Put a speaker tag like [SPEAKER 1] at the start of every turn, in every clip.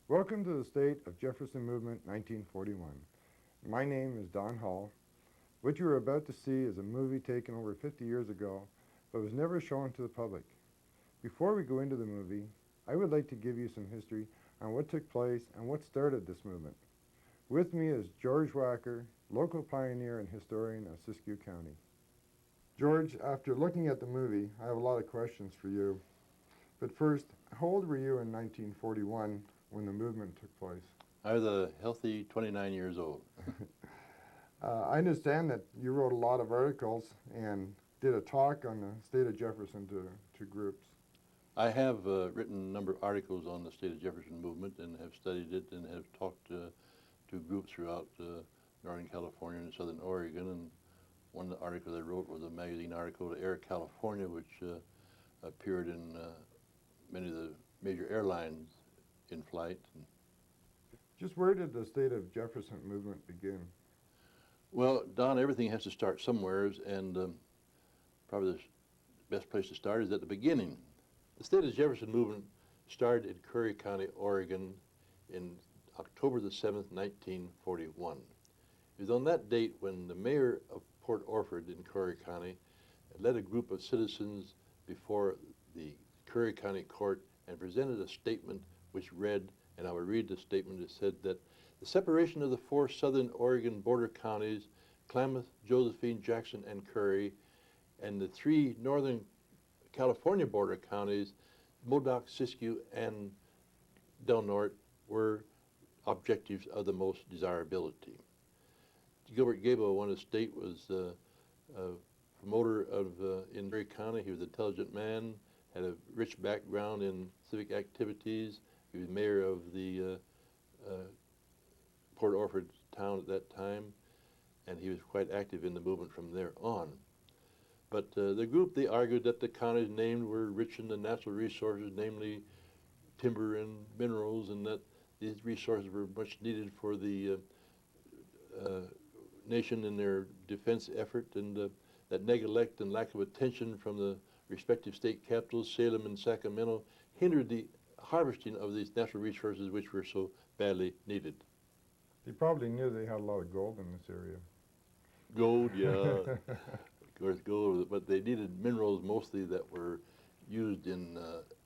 [SPEAKER 1] Welcome to the State of Jefferson Movement 1941. My name is Don Hall. What you are about to see is a movie taken over 50 years ago, but was never shown to the public. Before we go into the movie, I would like to give you some history on what took place and what started this movement. With me is George Wacker, local pioneer and historian of Siskiyou County. George, after looking at the movie, I have a lot of questions for you. But first, how old were you in 1941 when the movement took place?
[SPEAKER 2] I was a healthy 29 years old.
[SPEAKER 1] I understand that you wrote a lot of articles and did a talk on the State of Jefferson to groups.
[SPEAKER 2] I have written a number of articles on the State of Jefferson movement and have studied it and have talked to groups throughout Northern California and Southern Oregon. And one of the articles I wrote was a magazine article to Air California, which appeared in many of the major airlines in flight.
[SPEAKER 1] Just where did the State of Jefferson movement begin?
[SPEAKER 2] Well, Don, everything has to start somewhere, and probably the best place to start is at the beginning. The State of Jefferson movement started in Curry County, Oregon in October the 7th, 1941. It was on that date when the mayor of Port Orford in Curry County led a group of citizens before the Curry County Court and presented a statement which read, and I will read the statement. It said that the separation of the four southern Oregon border counties, Klamath, Josephine, Jackson, and Curry, and the three northern California border counties, Modoc, Siskiyou, and Del Norte, were objectives of the most desirability. Gilbert Gable, one of the state, was a promoter of in Curry County. He was an intelligent man, had a rich background in civic activities. He was mayor of the Port Orford town at that time, and he was quite active in the movement from there on. But the group, they argued that the counties named were rich in the natural resources, namely timber and minerals, and that these resources were much needed for the nation in their defense effort, and that neglect and lack of attention from the respective state capitals, Salem and Sacramento, hindered the harvesting of these natural resources which were so badly needed.
[SPEAKER 1] They probably knew they had a lot of gold in this area.
[SPEAKER 2] Gold, yeah, of course gold, but they needed minerals mostly that were used in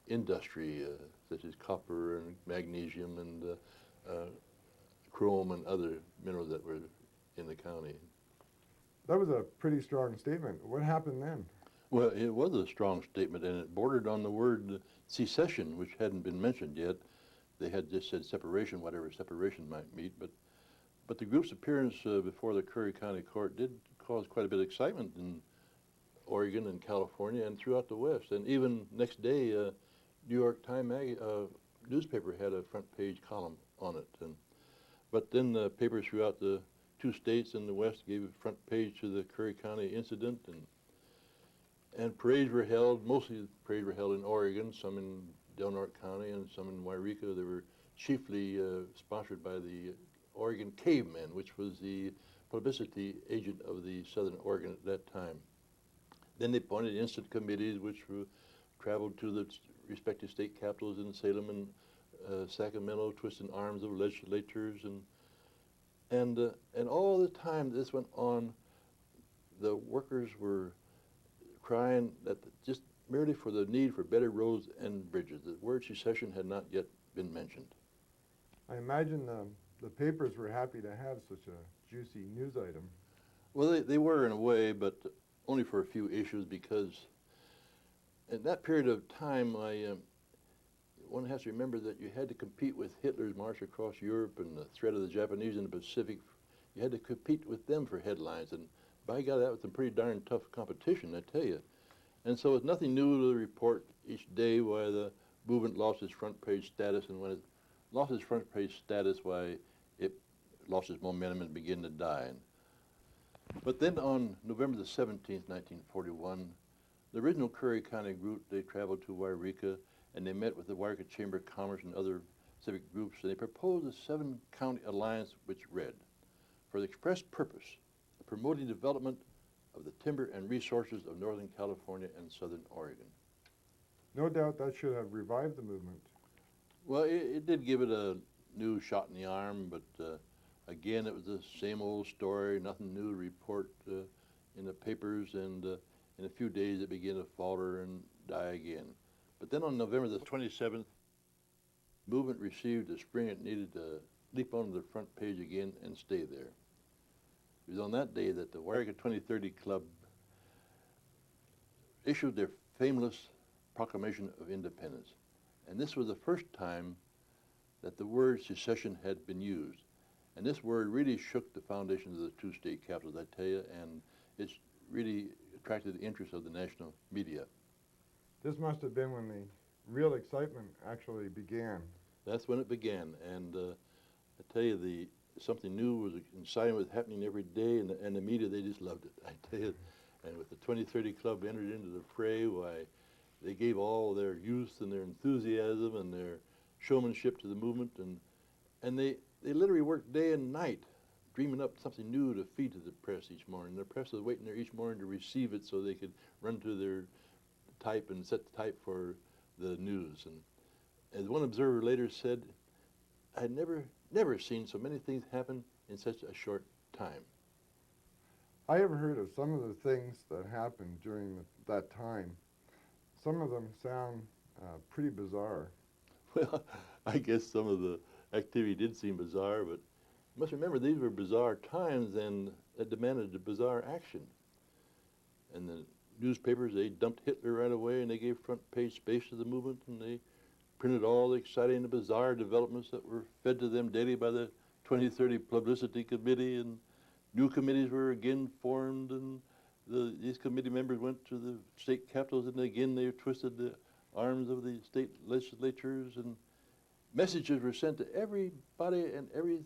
[SPEAKER 2] industry, such as copper and magnesium and chrome and other minerals that were in the county.
[SPEAKER 1] That was a pretty strong statement. What happened then?
[SPEAKER 2] Well, it was a strong statement, and it bordered on the word secession, which hadn't been mentioned yet. They had just said separation, whatever separation might mean, but the group's appearance before the Curry County Court did cause quite a bit of excitement in Oregon and California and throughout the West. And even next day, New York Times newspaper had a front page column on it. But then the papers throughout the two states in the West gave a front page to the Curry County incident, and parades were held. Mostly parades were held in Oregon, some in Del Norte County and some in Wairika. They were chiefly sponsored by the Oregon Cavemen, which was the publicity agent of the Southern Oregon at that time. Then they appointed instant committees which traveled to the respective state capitals in Salem and Sacramento, twisting arms of legislators, and all the time this went on, the workers were crying that just merely for the need for better roads and bridges. The word secession had not yet been mentioned.
[SPEAKER 1] I imagine the papers were happy to have such a juicy news item.
[SPEAKER 2] Well, they were in a way, but only for a few issues, because in that period of time, one has to remember that you had to compete with Hitler's march across Europe and the threat of the Japanese in the Pacific. You had to compete with them for headlines, and by God, that was some pretty darn tough competition, I tell you. And so it's nothing new to report each day why the movement lost its front page status, and when it lost its front page status, why it lost its momentum and began to die. But then on November the 17th, 1941, the original Curry County group, they traveled to Wairika, and they met with the Wairika Chamber of Commerce and other civic groups, and they proposed a 7-county alliance which read, for the express purpose of promoting development of the timber and resources of Northern California and Southern Oregon.
[SPEAKER 1] No doubt that should have revived the movement.
[SPEAKER 2] Well, it did give it a new shot in the arm, but again, it was the same old story, nothing new to report in the papers, and in a few days it began to falter and die again. But then on November the 27th, movement received the spring it needed to leap onto the front page again and stay there. It was on that day that the Wacker 2030 Club issued their famous Proclamation of Independence. And this was the first time that the word secession had been used. And this word really shook the foundations of the two state capitals, I tell you, and it's really attracted the interest of the national media.
[SPEAKER 1] This must have been when the real excitement actually began.
[SPEAKER 2] That's when it began, and I tell you, something new was exciting, was happening every day, and the media, they just loved it, I tell you. And with the 2030 Club entered into the fray, why, they gave all their youth and their enthusiasm and their showmanship to the movement, and they literally worked day and night dreaming up something new to feed to the press each morning. The press was waiting there each morning to receive it so they could run to their type and set the type for the news. And as one observer later said, I had never seen so many things happen in such a short time.
[SPEAKER 1] I have heard of some of the things that happened during that time. Some of them sound pretty bizarre.
[SPEAKER 2] Well, I guess some of the activity did seem bizarre, but you must remember these were bizarre times, and it demanded a bizarre action. And the newspapers, they dumped Hitler right away, and they gave front page space to the movement, and they printed all the exciting and bizarre developments that were fed to them daily by the 2030 Publicity Committee, and new committees were again formed, and these committee members went to the state capitals, and again they twisted the arms of the state legislatures, and messages were sent to everybody and every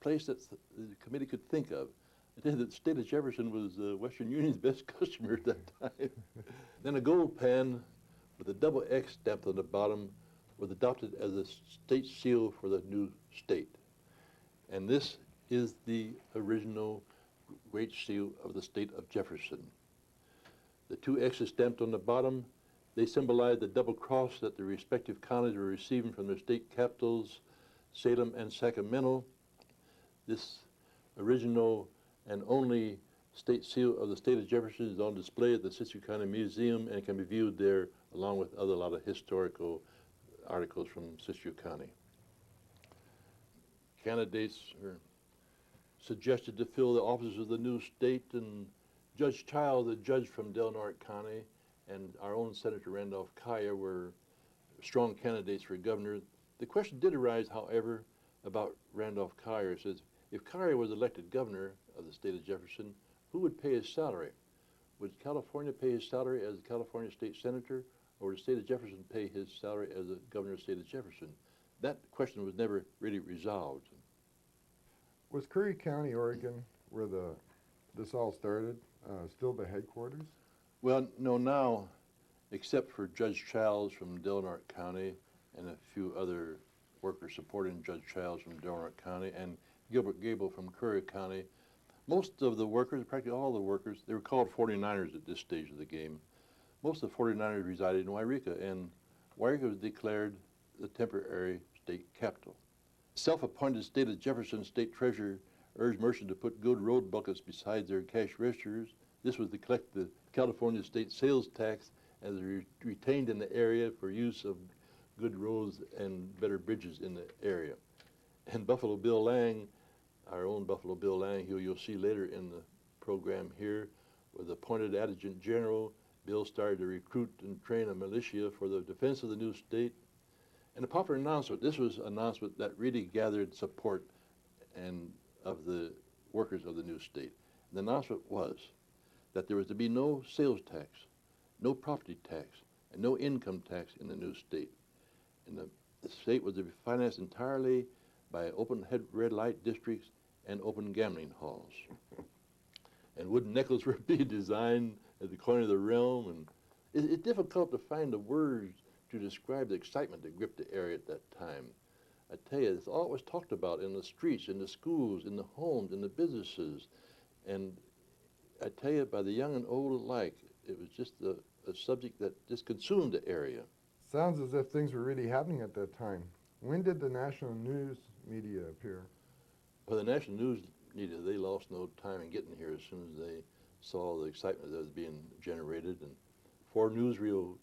[SPEAKER 2] place that the committee could think of. I tell you, the state of Jefferson was Western Union's best customer at that time. Then a gold pan with a double X stamped on the bottom was adopted as a state seal for the new state. And this is the original Great Seal of the state of Jefferson. The two X's stamped on the bottom, they symbolize the double cross that the respective counties were receiving from their state capitals, Salem and Sacramento. This original and only state seal of the state of Jefferson is on display at the Siskiyou County Museum, and can be viewed there along with a lot of historical articles from Siskiyou County. Candidates are suggested to fill the offices of the new state, and Judge Child, the judge from Del Norte County, and our own Senator Randolph Kaya were strong candidates for governor. The question did arise, however, about Randolph Kaya. It says, if Kaya was elected governor of the state of Jefferson, who would pay his salary? Would California pay his salary as a California state senator, or would the state of Jefferson pay his salary as a governor of the state of Jefferson? That question was never really resolved.
[SPEAKER 1] Was Curry County, Oregon, where this all started, still the headquarters?
[SPEAKER 2] Well, no, now, except for Judge Childs from Del Norte County and a few other workers supporting Judge Childs from Del Norte County and Gilbert Gable from Curry County, most of the workers, practically all the workers, they were called 49ers at this stage of the game. Most of the 49ers resided in Wairika, and Wairika was declared the temporary state capital. Self-appointed state of Jefferson state treasurer urged merchants to put good road buckets beside their cash registers. This was to collect the California state sales tax as retained in the area for use of good roads and better bridges in the area. And Buffalo Bill Lang, our own Buffalo Bill Lang, who you'll see later in the program here, was appointed adjutant general. Bill started to recruit and train a militia for the defense of the new state. And a popular announcement, this was an announcement that really gathered support and of the workers of the new state. And the announcement was that there was to be no sales tax, no property tax, and no income tax in the new state. And the state was to be financed entirely by open red light districts and open gambling halls. And wooden nickels were being designed at the corner of the realm. And it's difficult to find the words to describe the excitement that gripped the area at that time. I tell you, it's all was talked about in the streets, in the schools, in the homes, in the businesses. And I tell you, by the young and old alike, it was just a subject that just consumed the area.
[SPEAKER 1] Sounds as if things were really happening at that time. When did the national news media appear?
[SPEAKER 2] Well, the national news media, they lost no time in getting here as soon as they saw the excitement that was being generated. And 4 newsreel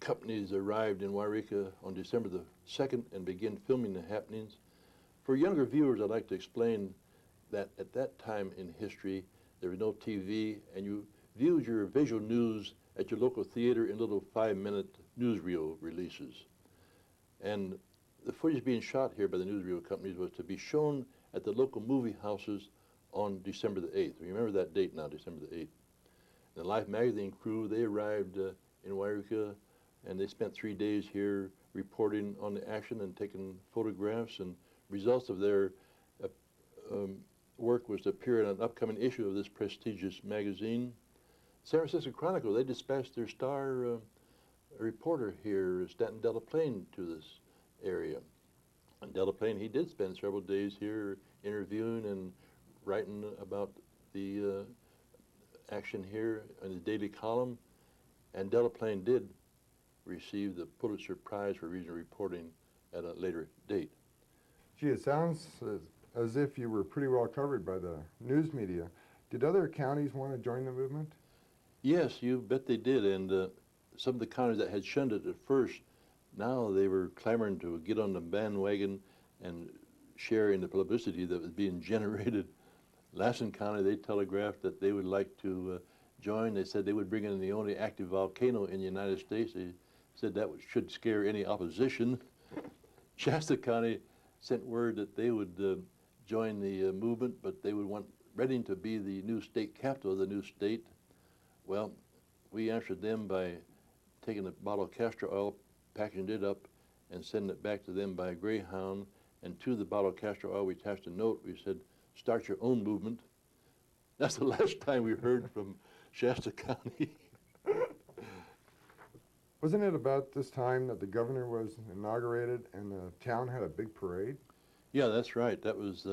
[SPEAKER 2] companies arrived in Wairika on December the 2nd and began filming the happenings. For younger viewers, I'd like to explain that at that time in history, there was no TV, and you viewed your visual news at your local theater in little 5-minute newsreel releases. And the footage being shot here by the newsreel companies was to be shown at the local movie houses on December the 8th. Remember that date now, December the 8th. The Life magazine crew, they arrived in Wairika, and they spent 3 days here reporting on the action and taking photographs, and results of their work was to appear in an upcoming issue of this prestigious magazine. San Francisco Chronicle, they dispatched their star reporter here, Stanton Delaplane, to this area. And Delaplane, he did spend several days here interviewing and writing about the action here in the daily column. And Delaplane did receive the Pulitzer Prize for regional reporting at a later date.
[SPEAKER 1] Gee, it sounds as if you were pretty well covered by the news media. Did other counties want to join the movement?
[SPEAKER 2] Yes, you bet they did. And some of the counties that had shunned it at first, now they were clamoring to get on the bandwagon and share in the publicity that was being generated. Lassen County, they telegraphed that they would like to join. They said they would bring in the only active volcano in the United States. They said that should scare any opposition. Shasta County sent word that they would join the movement, but they would want Reading to be the new state capital of the new state. Well, we answered them by taking a bottle of castor oil, packaging it up, and sending it back to them by Greyhound. And to the bottle of castor oil, we attached a note. We said, "Start your own movement." That's the last time we heard from Shasta County.
[SPEAKER 1] Wasn't it about this time that the governor was inaugurated and the town had a big parade?
[SPEAKER 2] Yeah, that's right. That was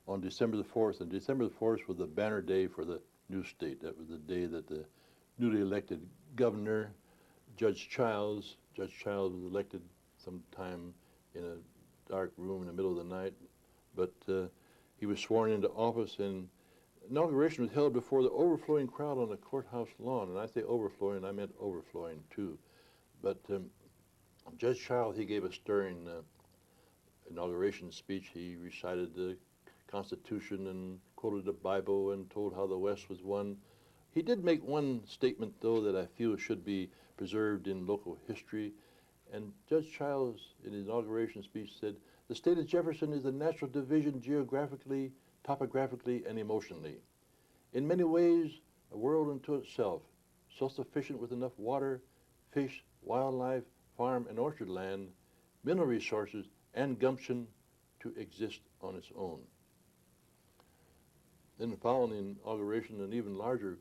[SPEAKER 2] on December the 4th. And December the 4th was the banner day for the new state. That was the day that the newly elected governor, Judge Childs was elected sometime in a dark room in the middle of the night. But he was sworn into office, and inauguration was held before the overflowing crowd on the courthouse lawn. And I say overflowing, I meant overflowing too. But Judge Childs, he gave a stirring inauguration speech. He recited the Constitution and quoted the Bible and told how the West was one. He did make one statement, though, that I feel should be preserved in local history. And Judge Childs, in his inauguration speech, said, "The state of Jefferson is a natural division geographically, topographically, and emotionally. In many ways, a world unto itself, self-sufficient with enough water, fish, wildlife, farm, and orchard land, mineral resources, and gumption to exist on its own." Then following the inauguration, an even larger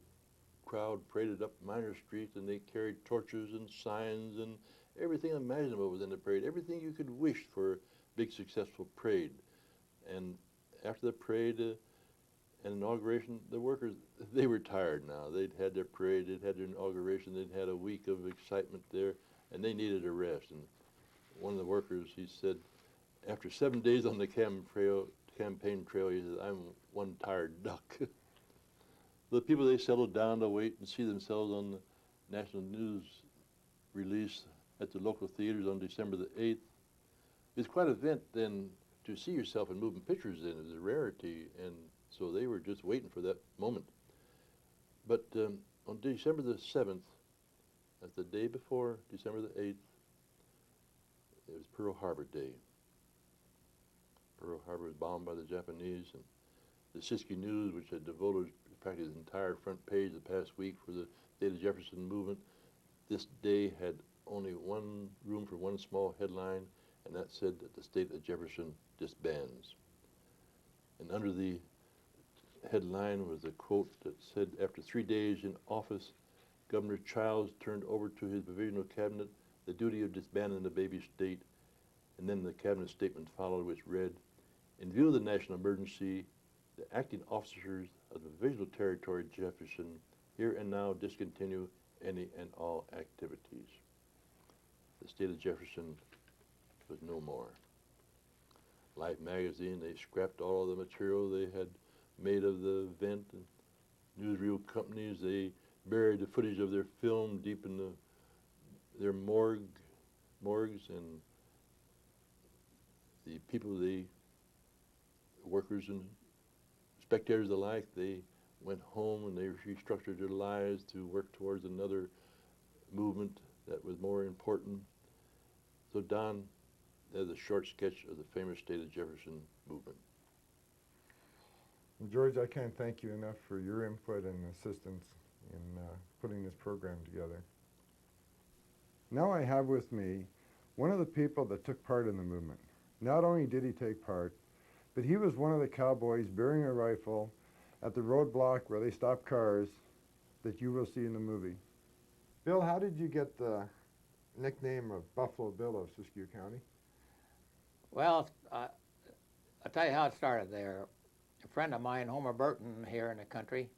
[SPEAKER 2] crowd paraded up Minor Street, and they carried torches and signs and everything imaginable was in the parade, everything you could wish for a big successful parade. And after the parade and inauguration, the workers, they were tired now. They'd had their parade, they'd had their inauguration, they'd had a week of excitement there, and they needed a rest. And one of the workers, he said, after 7 days on the campaign trail, he said, "I'm one tired duck." The people, they settled down to wait and see themselves on the national news release at the local theaters on December the 8th. It's quite an event then to see yourself in moving pictures in. It was a rarity, and so they were just waiting for that moment. But on December the 7th, that's the day before December the 8th, it was Pearl Harbor Day. Pearl Harbor was bombed by the Japanese, and the Siskiyou News, which had devoted practically the entire front page the past week for the State of Jefferson movement, this day had only one room for one small headline, and that said that the State of Jefferson disbands. And under the headline was a quote that said, "After 3 days in office, Governor Childs turned over to his provisional cabinet the duty of disbanding the baby state." And then the cabinet statement followed, which read, "In view of the national emergency, the acting officers of the provisional territory of Jefferson here and now discontinue any and all activities." The state of Jefferson was no more. Life magazine. They scrapped all of the material they had made of the event. And newsreel companies, they buried the footage of their film deep in their morgues, and the people, the workers and spectators alike, they went home and they restructured their lives to work towards another movement that was more important. So Don, there's a short sketch of the famous State of Jefferson movement.
[SPEAKER 1] Well, George, I can't thank you enough for your input and assistance in putting this program together. Now I have with me one of the people that took part in the movement. Not only did he take part, but he was one of the cowboys bearing a rifle at the roadblock where they stopped cars that you will see in the movie. Bill, how did you get the nickname of Buffalo Bill of Siskiyou County?
[SPEAKER 3] Well, I'll tell you how it started there. A friend of mine, Homer Burton, here in the country,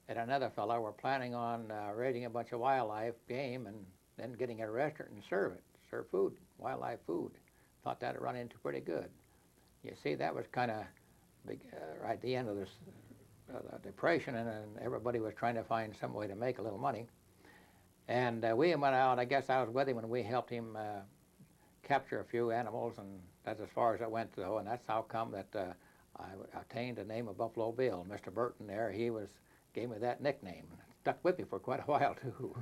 [SPEAKER 3] and another fellow were planning on raiding a bunch of wildlife, game, and then getting a restaurant and serve food, wildlife food. Thought that'd run into pretty good. You see, that was kind of big, right at the end of this Depression, and everybody was trying to find some way to make a little money. And we went out, I guess I was with him, and we helped him capture a few animals, and that's as far as it went, though, and that's how come that I attained the name of Buffalo Bill. Mr. Burton there, gave me that nickname. Stuck with me for quite a while, too.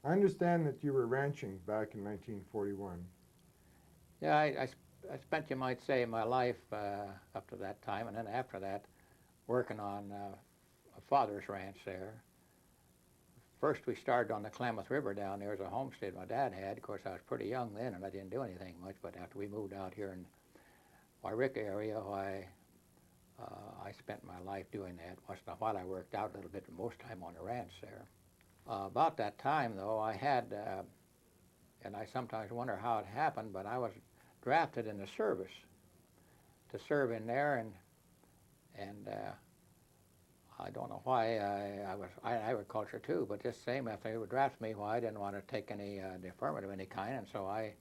[SPEAKER 1] I understand that you were ranching back in 1941.
[SPEAKER 3] Yeah, I spent, you might say, my life up to that time, and then after that, working on a father's ranch there. First, we started on the Klamath River down there as a homestead my dad had. Of course, I was pretty young then, and I didn't do anything much, but after we moved out here in Wacker area, I spent my life doing that. Once in a while, I worked out a little bit, but most time on the ranch there. About that time, though, I had, and I sometimes wonder how it happened, but I was drafted in the service to serve in there, and I don't know why. I was in agriculture too, but just same after they would draft me, why I didn't want to take any deferment of any kind, and so I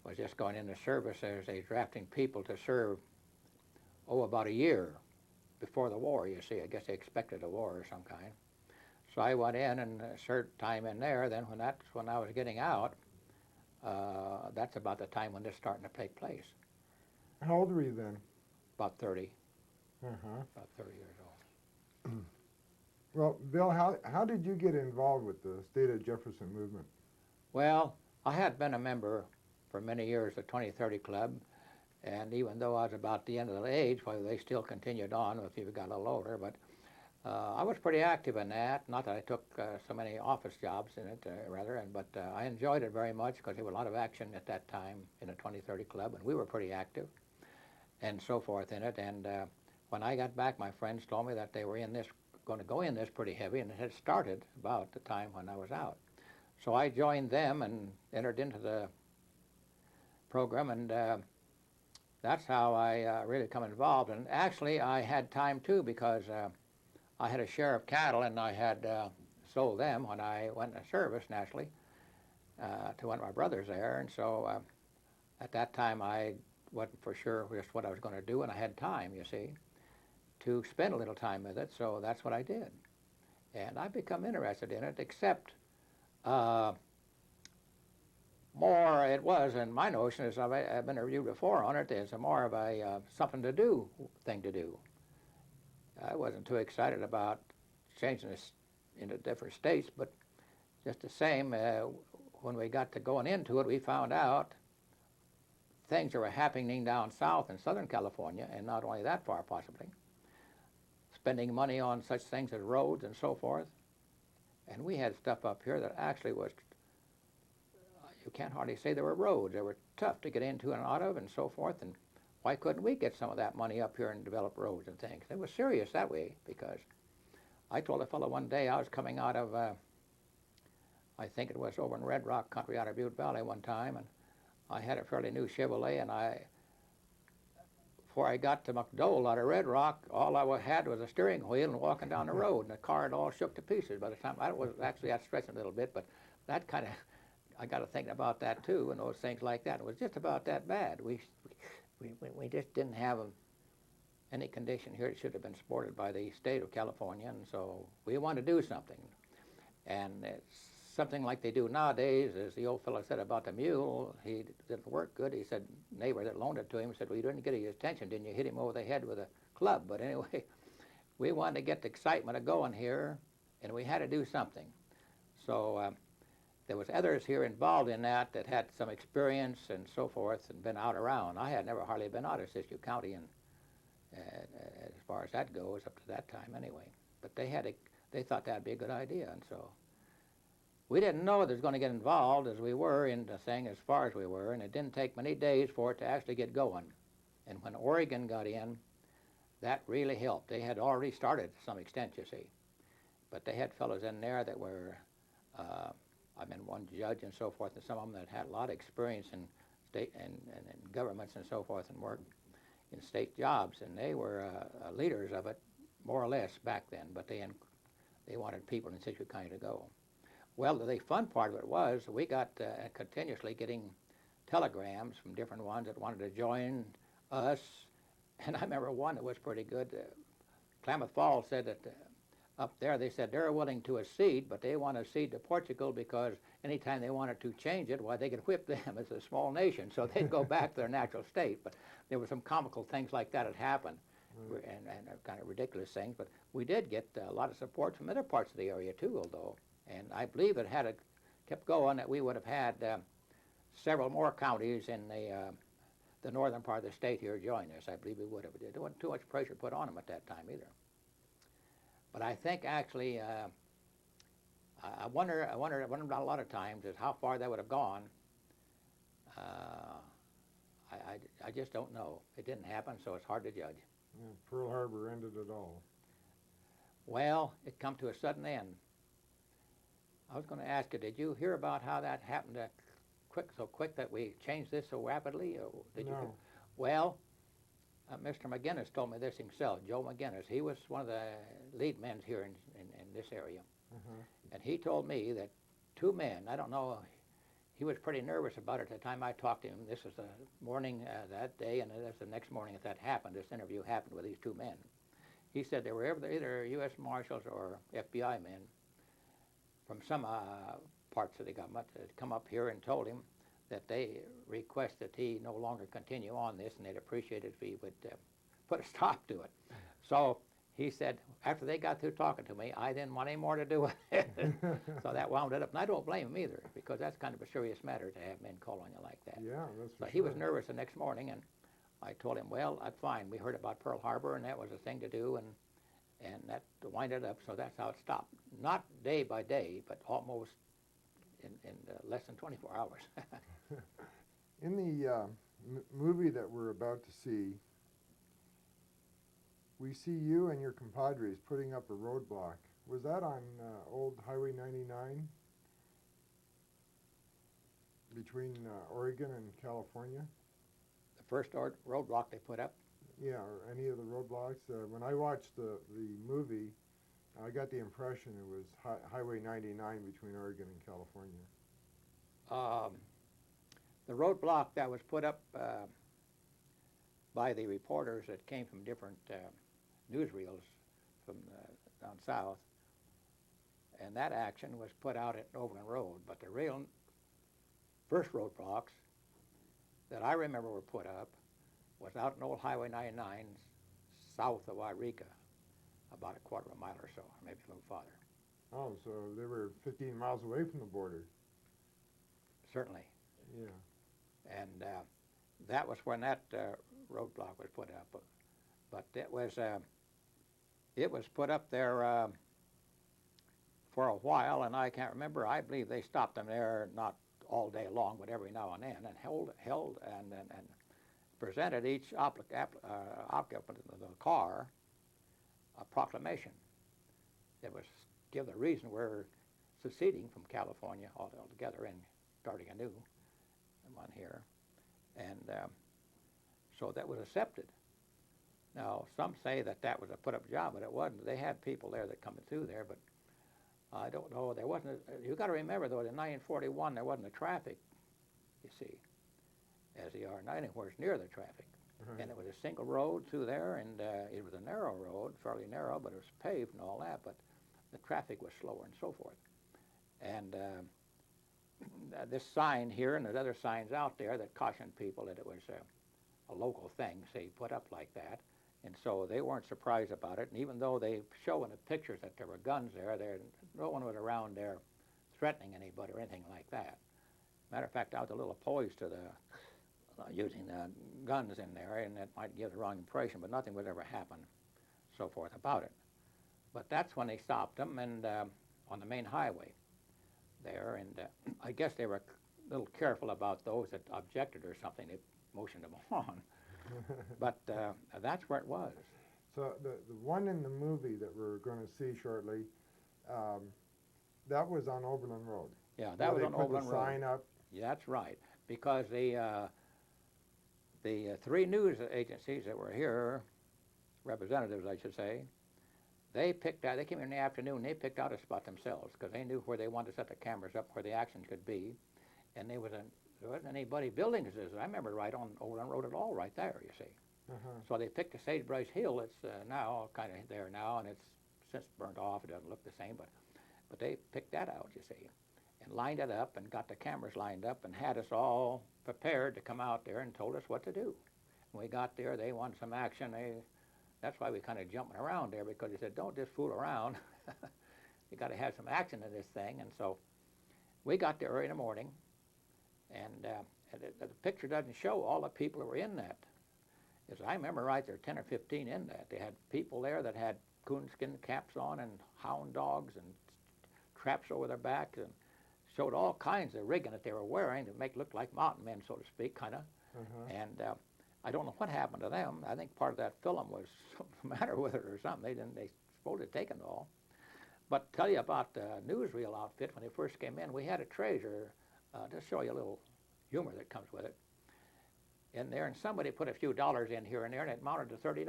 [SPEAKER 3] was just going into service as they drafting people to serve, about a year before the war, you see. I guess they expected a war of some kind. So I went in and served time in there. Then when I was getting out, that's about the time when this starting to take place.
[SPEAKER 1] How old were you then?
[SPEAKER 3] About 30.
[SPEAKER 1] Uh-huh.
[SPEAKER 3] About 30 years old.
[SPEAKER 1] Well, Bill, how did you get involved with the State of Jefferson movement?
[SPEAKER 3] Well, I had been a member for many years of the 2030 Club, and even though I was about the end of the age, well, they still continued on if you got a little older, but I was pretty active in that. Not that I took so many office jobs in it, but I enjoyed it very much because there was a lot of action at that time in the 2030 Club, and we were pretty active and so forth in it. And when I got back, my friends told me that they were going to go in this pretty heavy, and it had started about the time when I was out. So I joined them and entered into the program, and that's how I really come involved. And actually, I had time too, because I had a share of cattle, and I had sold them when I went into service, naturally, to one of my brothers there. And so at that time, I wasn't for sure just what I was going to do, and I had time, you see, to spend a little time with it. So that's what I did. And I've become interested in it, except more it was, and my notion is, I've been reviewed before on it, is more of a something to do thing to do. I wasn't too excited about changing this into different states, but just the same, when we got to going into it, we found out things that were happening down south in Southern California, and not only that far possibly, spending money on such things as roads and so forth. And we had stuff up here that actually was, you can't hardly say there were roads. They were tough to get into and out of and so forth, and why couldn't we get some of that money up here and develop roads and things? It was serious that way, because I told a fellow one day I was coming out of, I think it was over in Red Rock country out of Butte Valley one time, and I had a fairly new Chevrolet, and before I got to McDowell out of Red Rock, all I had was a steering wheel and walking down the road, and the car had all shook to pieces by the time. I was actually out stretching a little bit, but that kind of, I got to thinking about that too, and those things like that. It was just about that bad. we just didn't have any condition here that should have been supported by the state of California, and so we wanted to do something. And it's something like they do nowadays, as the old fellow said about the mule. He didn't work good. He said, neighbor that loaned it to him said, well, you didn't get his attention, didn't you? Hit him over the head with a club. But anyway, we wanted to get the excitement of going here, and we had to do something. So there was others here involved in that had some experience and so forth and been out around. I had never hardly been out of Siskiyou County, and as far as that goes, up to that time anyway. But they thought that'd be a good idea, and so we didn't know it was going to get involved as we were in the thing as far as we were, and it didn't take many days for it to actually get going. And when Oregon got in, that really helped. They had already started to some extent, you see. But they had fellows in there that were, one judge and so forth, and some of them that had a lot of experience in state and governments and so forth and worked in state jobs, and they were leaders of it, more or less, back then, but they wanted people in Siskiyou County to go. Well, the fun part of it was we got continuously getting telegrams from different ones that wanted to join us, and I remember one that was pretty good. Klamath Falls said that up there they said they're willing to accede, but they want to cede to Portugal because anytime they wanted to change it, why, they could whip them as a small nation, so they'd go back to their natural state. But there were some comical things like that had happened, and kind of ridiculous things, but we did get a lot of support from other parts of the area too, although. And I believe it had kept going that we would have had several more counties in the northern part of the state here join us. I believe we would have. There wasn't too much pressure put on them at that time either. But I think actually, I wonder about a lot of times is how far that would have gone. I just don't know. It didn't happen, so it's hard to judge.
[SPEAKER 1] Yeah, Pearl Harbor ended it all.
[SPEAKER 3] Well, it come to a sudden end. I was going to ask you, did you hear about how that happened so quick that we changed this so rapidly? Or did you? Well, Mr. McGinnis told me this himself, Joe McGinnis. He was one of the lead men here in this area. And he told me that two men, I don't know, he was pretty nervous about it at the time I talked to him. This was the morning that day, and that's the next morning that happened. This interview happened with these two men. He said they were either U.S. Marshals or FBI men from some parts of the government that come up here and told him that they request that he no longer continue on this, and they'd appreciate it if he would put a stop to it. So he said, after they got through talking to me, I didn't want any more to do with it. So that wound it up. And I don't blame him either, because that's kind of a serious matter to have men call on you like that.
[SPEAKER 1] Yeah, that's for
[SPEAKER 3] So he was nervous the next morning, and I told him, well, that's fine. We heard about Pearl Harbor, and that was a thing to do, and that winded up, so that's how it stopped. Not day by day, but almost in less than 24 hours.
[SPEAKER 1] In the movie that we're about to see, we see you and your compadres putting up a roadblock. Was that on old Highway 99 between Oregon and California?
[SPEAKER 3] The first roadblock they put up?
[SPEAKER 1] Yeah, or any of the roadblocks. When I watched the movie, I got the impression it was Highway 99 between Oregon and California.
[SPEAKER 3] The roadblock that was put up by the reporters that came from different newsreels from down south, and that action was put out at Overland Road. But the real first roadblocks that I remember were put up was out on old Highway 99 south of Wacker, about a quarter of a mile or so, maybe a little farther.
[SPEAKER 1] Oh, so they were 15 miles away from the border.
[SPEAKER 3] Certainly.
[SPEAKER 1] Yeah.
[SPEAKER 3] And that was when that roadblock was put up. But it was put up there for a while, and I can't remember. I believe they stopped them there, not all day long, but every now and then, and held and presented each occupant of the car a proclamation that was give the reason we're seceding from California altogether and starting anew, one here, and so that was accepted. Now, some say that was a put-up job, but it wasn't. They had people there that coming through there, but I don't know. There wasn't. You got to remember, though, in 1941 there wasn't the traffic, you see, as they are now, anywhere near the traffic. And it was a single road through there, and it was a narrow road, fairly narrow, but it was paved and all that, but the traffic was slower and so forth. And this sign here, and there's other signs out there that cautioned people that it was a local thing, say, put up like that. And so they weren't surprised about it. And even though they show in the pictures that there were guns there, no one was around there threatening anybody or anything like that. Matter of fact, I was a little opposed to the using the guns in there, and that might give the wrong impression, but nothing would ever happen, so forth about it. But that's when they stopped them, and on the main highway there, and I guess they were a little careful about those that objected or something. They motioned them on. But that's where it was.
[SPEAKER 1] So the one in the movie that we're going to see shortly, that was on Oberlin Road.
[SPEAKER 3] Yeah, that was on Oberlin Road.
[SPEAKER 1] They put the sign up.
[SPEAKER 3] Yeah, that's right, because the three news agencies that were here, representatives, I should say, they came in the afternoon, they picked out a spot themselves because they knew where they wanted to set the cameras up, where the action could be. And there wasn't anybody building this. I remember right on Oberlin Road at all, right there, you see. So they picked the Sagebrush Hill. It's now kind of there now, and it's since burnt off. It doesn't look the same, but they picked that out, you see, and lined it up and got the cameras lined up and had us all prepared to come out there and told us what to do. When we got there, they wanted some action. That's why we kind of jumping around there, because they said, don't just fool around. You got to have some action in this thing. And so we got there early in the morning, and the picture doesn't show all the people who were in that. As I remember right, there were 10 or 15 in that. They had people there that had coonskin caps on and hound dogs and traps over their backs, and showed all kinds of rigging that they were wearing to make look like mountain men, so to speak, kind of. And I don't know what happened to them. I think part of that film was something the matter with it or something. They supposed to take it all. But tell you about the newsreel outfit, when they first came in, we had a treasure, just show you a little humor that comes with it, in there, and somebody put a few dollars in here and there, and it amounted to $30.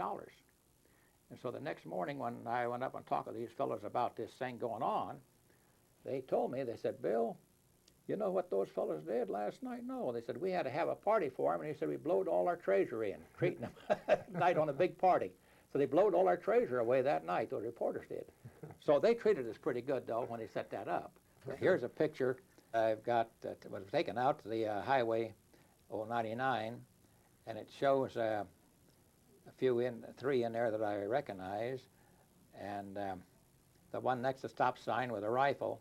[SPEAKER 3] And so the next morning when I went up and talked to these fellows about this thing going on, they told me, they said, Bill, you know what those fellows did last night? No, they said, we had to have a party for them, and he said, we blowed all our treasure in, treating them that night on a big party. So they blowed all our treasure away that night, those reporters did. So they treated us pretty good, though, when they set that up. Here's a picture I've got that was taken out to the Highway 099, and it shows three in there that I recognize, and the one next to stop sign with a rifle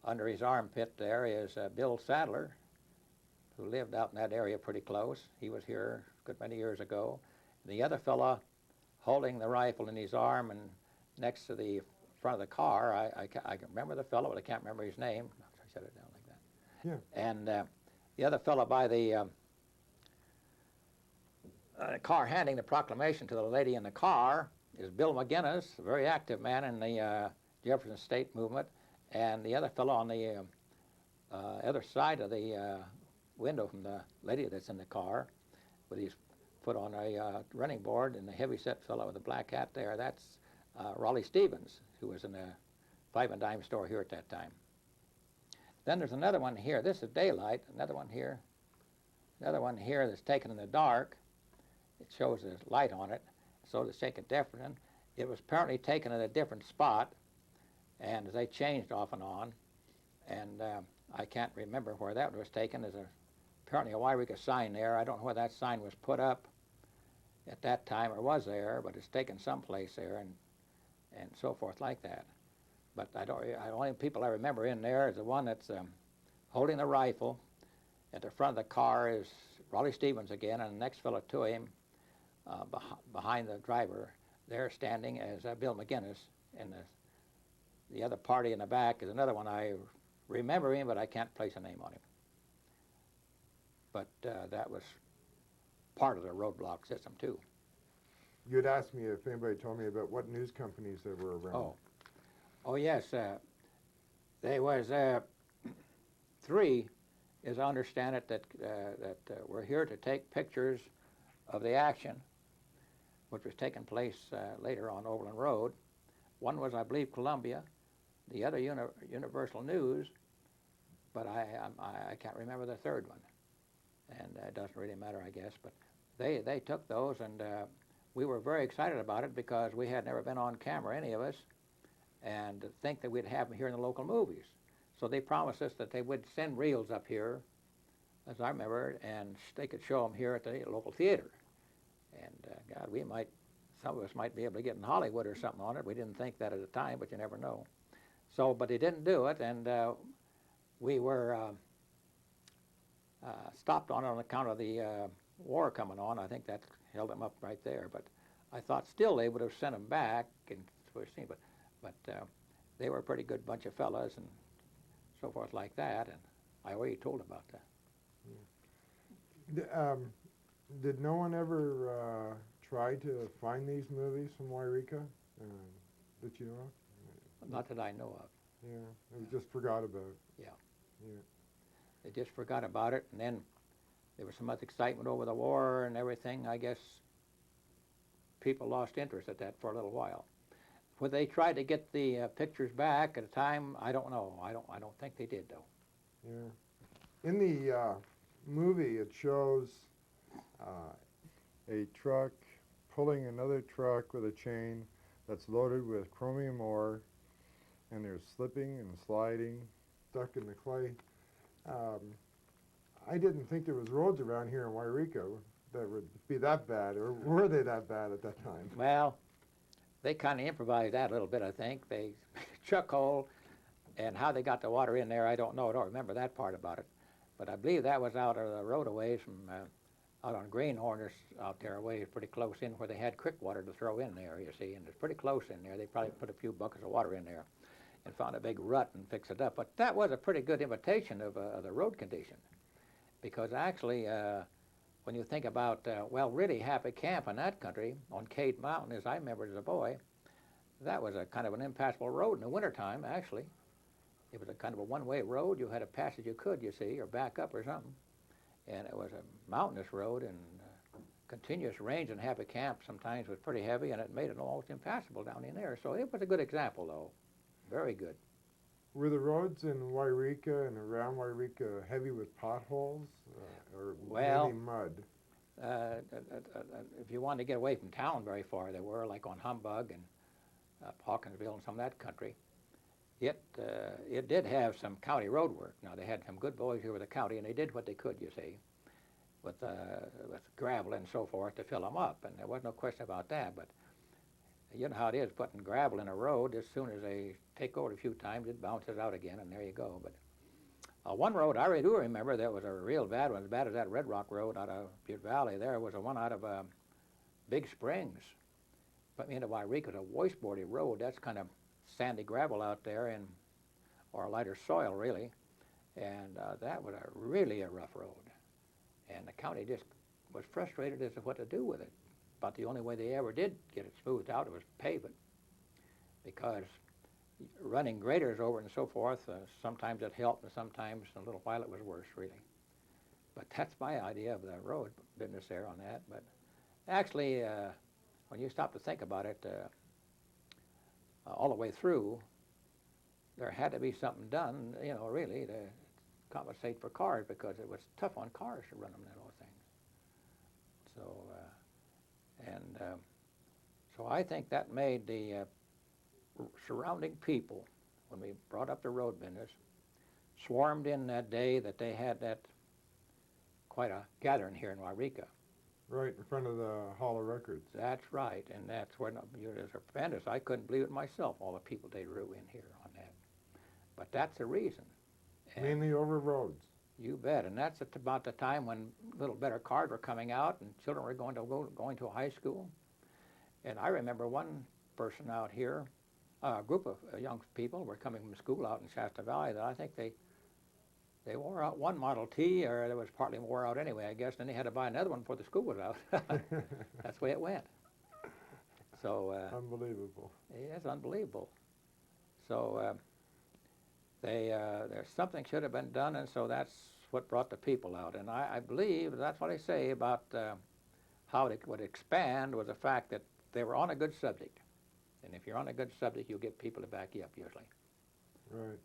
[SPEAKER 3] under his armpit there is Bill Sadler, who lived out in that area pretty close. He was here a good many years ago. The other fella holding the rifle in his arm and next to the front of the car, I can remember the fellow, but I can't remember his name. I set it down like that.
[SPEAKER 1] Yeah.
[SPEAKER 3] And the other fellow by the car handing the proclamation to the lady in the car is Bill McGinnis, a very active man in the Jefferson State movement. And the other fellow on the other side of the window from the lady that's in the car with his foot on a running board, and the heavy-set fellow with the black hat there, that's Raleigh Stevens, who was in the Five and Dime store here at that time. Then there's another one here. This is daylight. Another one here. Another one here that's taken in the dark. It shows there's light on it, so it's taken different. It was apparently taken at a different spot, and they changed off and on, and I can't remember where that was taken. There's apparently a Wairika sign there. I don't know where that sign was put up at that time or was there, but it's taken someplace there and so forth like that. But the only people I remember in there is the one that's holding the rifle. At the front of the car is Raleigh Stevens again, and the next fellow to him behind the driver there standing as Bill McGinnis, and the other party in the back is another one. I remember him, but I can't place a name on him. But that was part of the roadblock system, too.
[SPEAKER 1] You'd asked me if anybody told me about what news companies there were around.
[SPEAKER 3] Oh yes. There was three, as I understand it, that were here to take pictures of the action, which was taking place later on Oberlin Road. One was, I believe, Columbia. The other, Universal News, but I can't remember the third one. And it doesn't really matter, I guess. But they took those, and we were very excited about it because we had never been on camera, any of us, and to think that we'd have them here in the local movies. So they promised us that they would send reels up here, as I remember, and they could show them here at the local theater. And God, some of us might be able to get in Hollywood or something on it. We didn't think that at the time, but you never know. So, but they didn't do it, and we were stopped on account of the war coming on. I think that held them up right there. But I thought still they would have sent them back, and but they were a pretty good bunch of fellas and so forth like that. And I already told about that.
[SPEAKER 1] Did no one ever try to find these movies from Wairika that you know of?
[SPEAKER 3] Not that I know of.
[SPEAKER 1] Yeah, they just forgot about it.
[SPEAKER 3] Yeah.
[SPEAKER 1] Yeah.
[SPEAKER 3] They just forgot about it, and then there was so much excitement over the war and everything. I guess people lost interest at that for a little while. When they tried to get the pictures back at the time, I don't know. I don't think they did though.
[SPEAKER 1] Yeah. In the movie, it shows a truck pulling another truck with a chain that's loaded with chromium ore, and they're slipping and sliding, stuck in the clay. I didn't think there was roads around here in Wairika that would be that bad, or were they that bad at that time?
[SPEAKER 3] Well, they kind of improvised that a little bit, I think. They chuck hole, and how they got the water in there, I don't know. I don't remember that part about it. But I believe that was out of the roadaways from out on Greenhorn or out there away, pretty close in where they had creek water to throw in there, you see, and it's pretty close in there. They probably put a few buckets of water in there and found a big rut and fixed it up. But that was a pretty good imitation of the road condition, because actually, when you think about, well, really Happy Camp in that country on Cade Mountain, as I remember as a boy, that was a kind of an impassable road in the wintertime, actually. It was a kind of a one-way road. You had a passage you could, you see, or back up or something. And it was a mountainous road, and continuous range in Happy Camp sometimes was pretty heavy, and it made it almost impassable down in there. So it was a good example, though. Very good.
[SPEAKER 1] Were the roads in Wairika and around Wairika heavy with potholes or mainly mud?
[SPEAKER 3] If you wanted to get away from town very far, they were, like on Humbug and Hawkinsville and some of that country. It did have some county road work. Now, they had some good boys here with the county, and they did what they could, you see, with gravel and so forth to fill them up, and there was no question about that. But you know how it is, putting gravel in a road, as soon as they take over a few times, it bounces out again, and there you go. But one road I really do remember that was a real bad one, as bad as that Red Rock Road out of Butte Valley. There was a one out of Big Springs. Put me into Wairika. It was a wasteboardy road. That's kind of sandy gravel out there, or lighter soil, really. And that was really a rough road. And the county just was frustrated as to what to do with it. About the only way they ever did get it smoothed out was pave it, because running graders over it and so forth, sometimes it helped, and sometimes in a little while it was worse, really. But that's my idea of the road business there on that. But actually, when you stop to think about it, all the way through, there had to be something done, you know, really, to compensate for cars, because it was tough on cars to run them and all things. So, so I think that made the surrounding people, when we brought up the road business, swarmed in that day that they had that quite a gathering here in Wairika.
[SPEAKER 1] Right in front of the Hall of Records.
[SPEAKER 3] That's right, and that's when it was tremendous. I couldn't believe it myself, all the people they drew in here on that. But that's the reason. And
[SPEAKER 1] mainly over roads.
[SPEAKER 3] You bet, and that's at about the time when little better cars were coming out and children were going to high school. And I remember one person out here, a group of young people were coming from school out in Shasta Valley that I think they wore out one Model T, or it was partly wore out anyway, I guess, and they had to buy another one before the school was out. That's the way it went. So
[SPEAKER 1] unbelievable.
[SPEAKER 3] It's unbelievable. So there's something should have been done, and so that's what brought the people out. And I believe that's what they say about how it would expand, was the fact that they were on a good subject. And if you're on a good subject, you'll get people to back you up usually.
[SPEAKER 1] Right.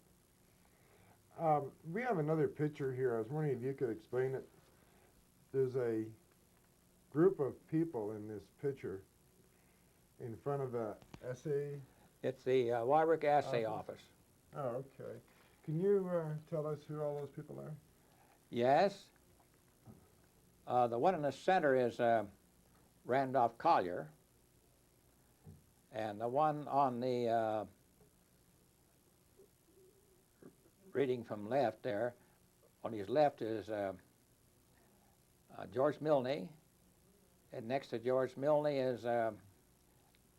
[SPEAKER 1] We have another picture here. I was wondering if you could explain it. There's a group of people in this picture in front of a essay.
[SPEAKER 3] It's the Wacker Assay Office.
[SPEAKER 1] Oh, okay. Can you tell us who all those people are?
[SPEAKER 3] Yes. The one in the center is Randolph Collier, and the one on the reading from left there, on his left is George Milne, and next to George Milne is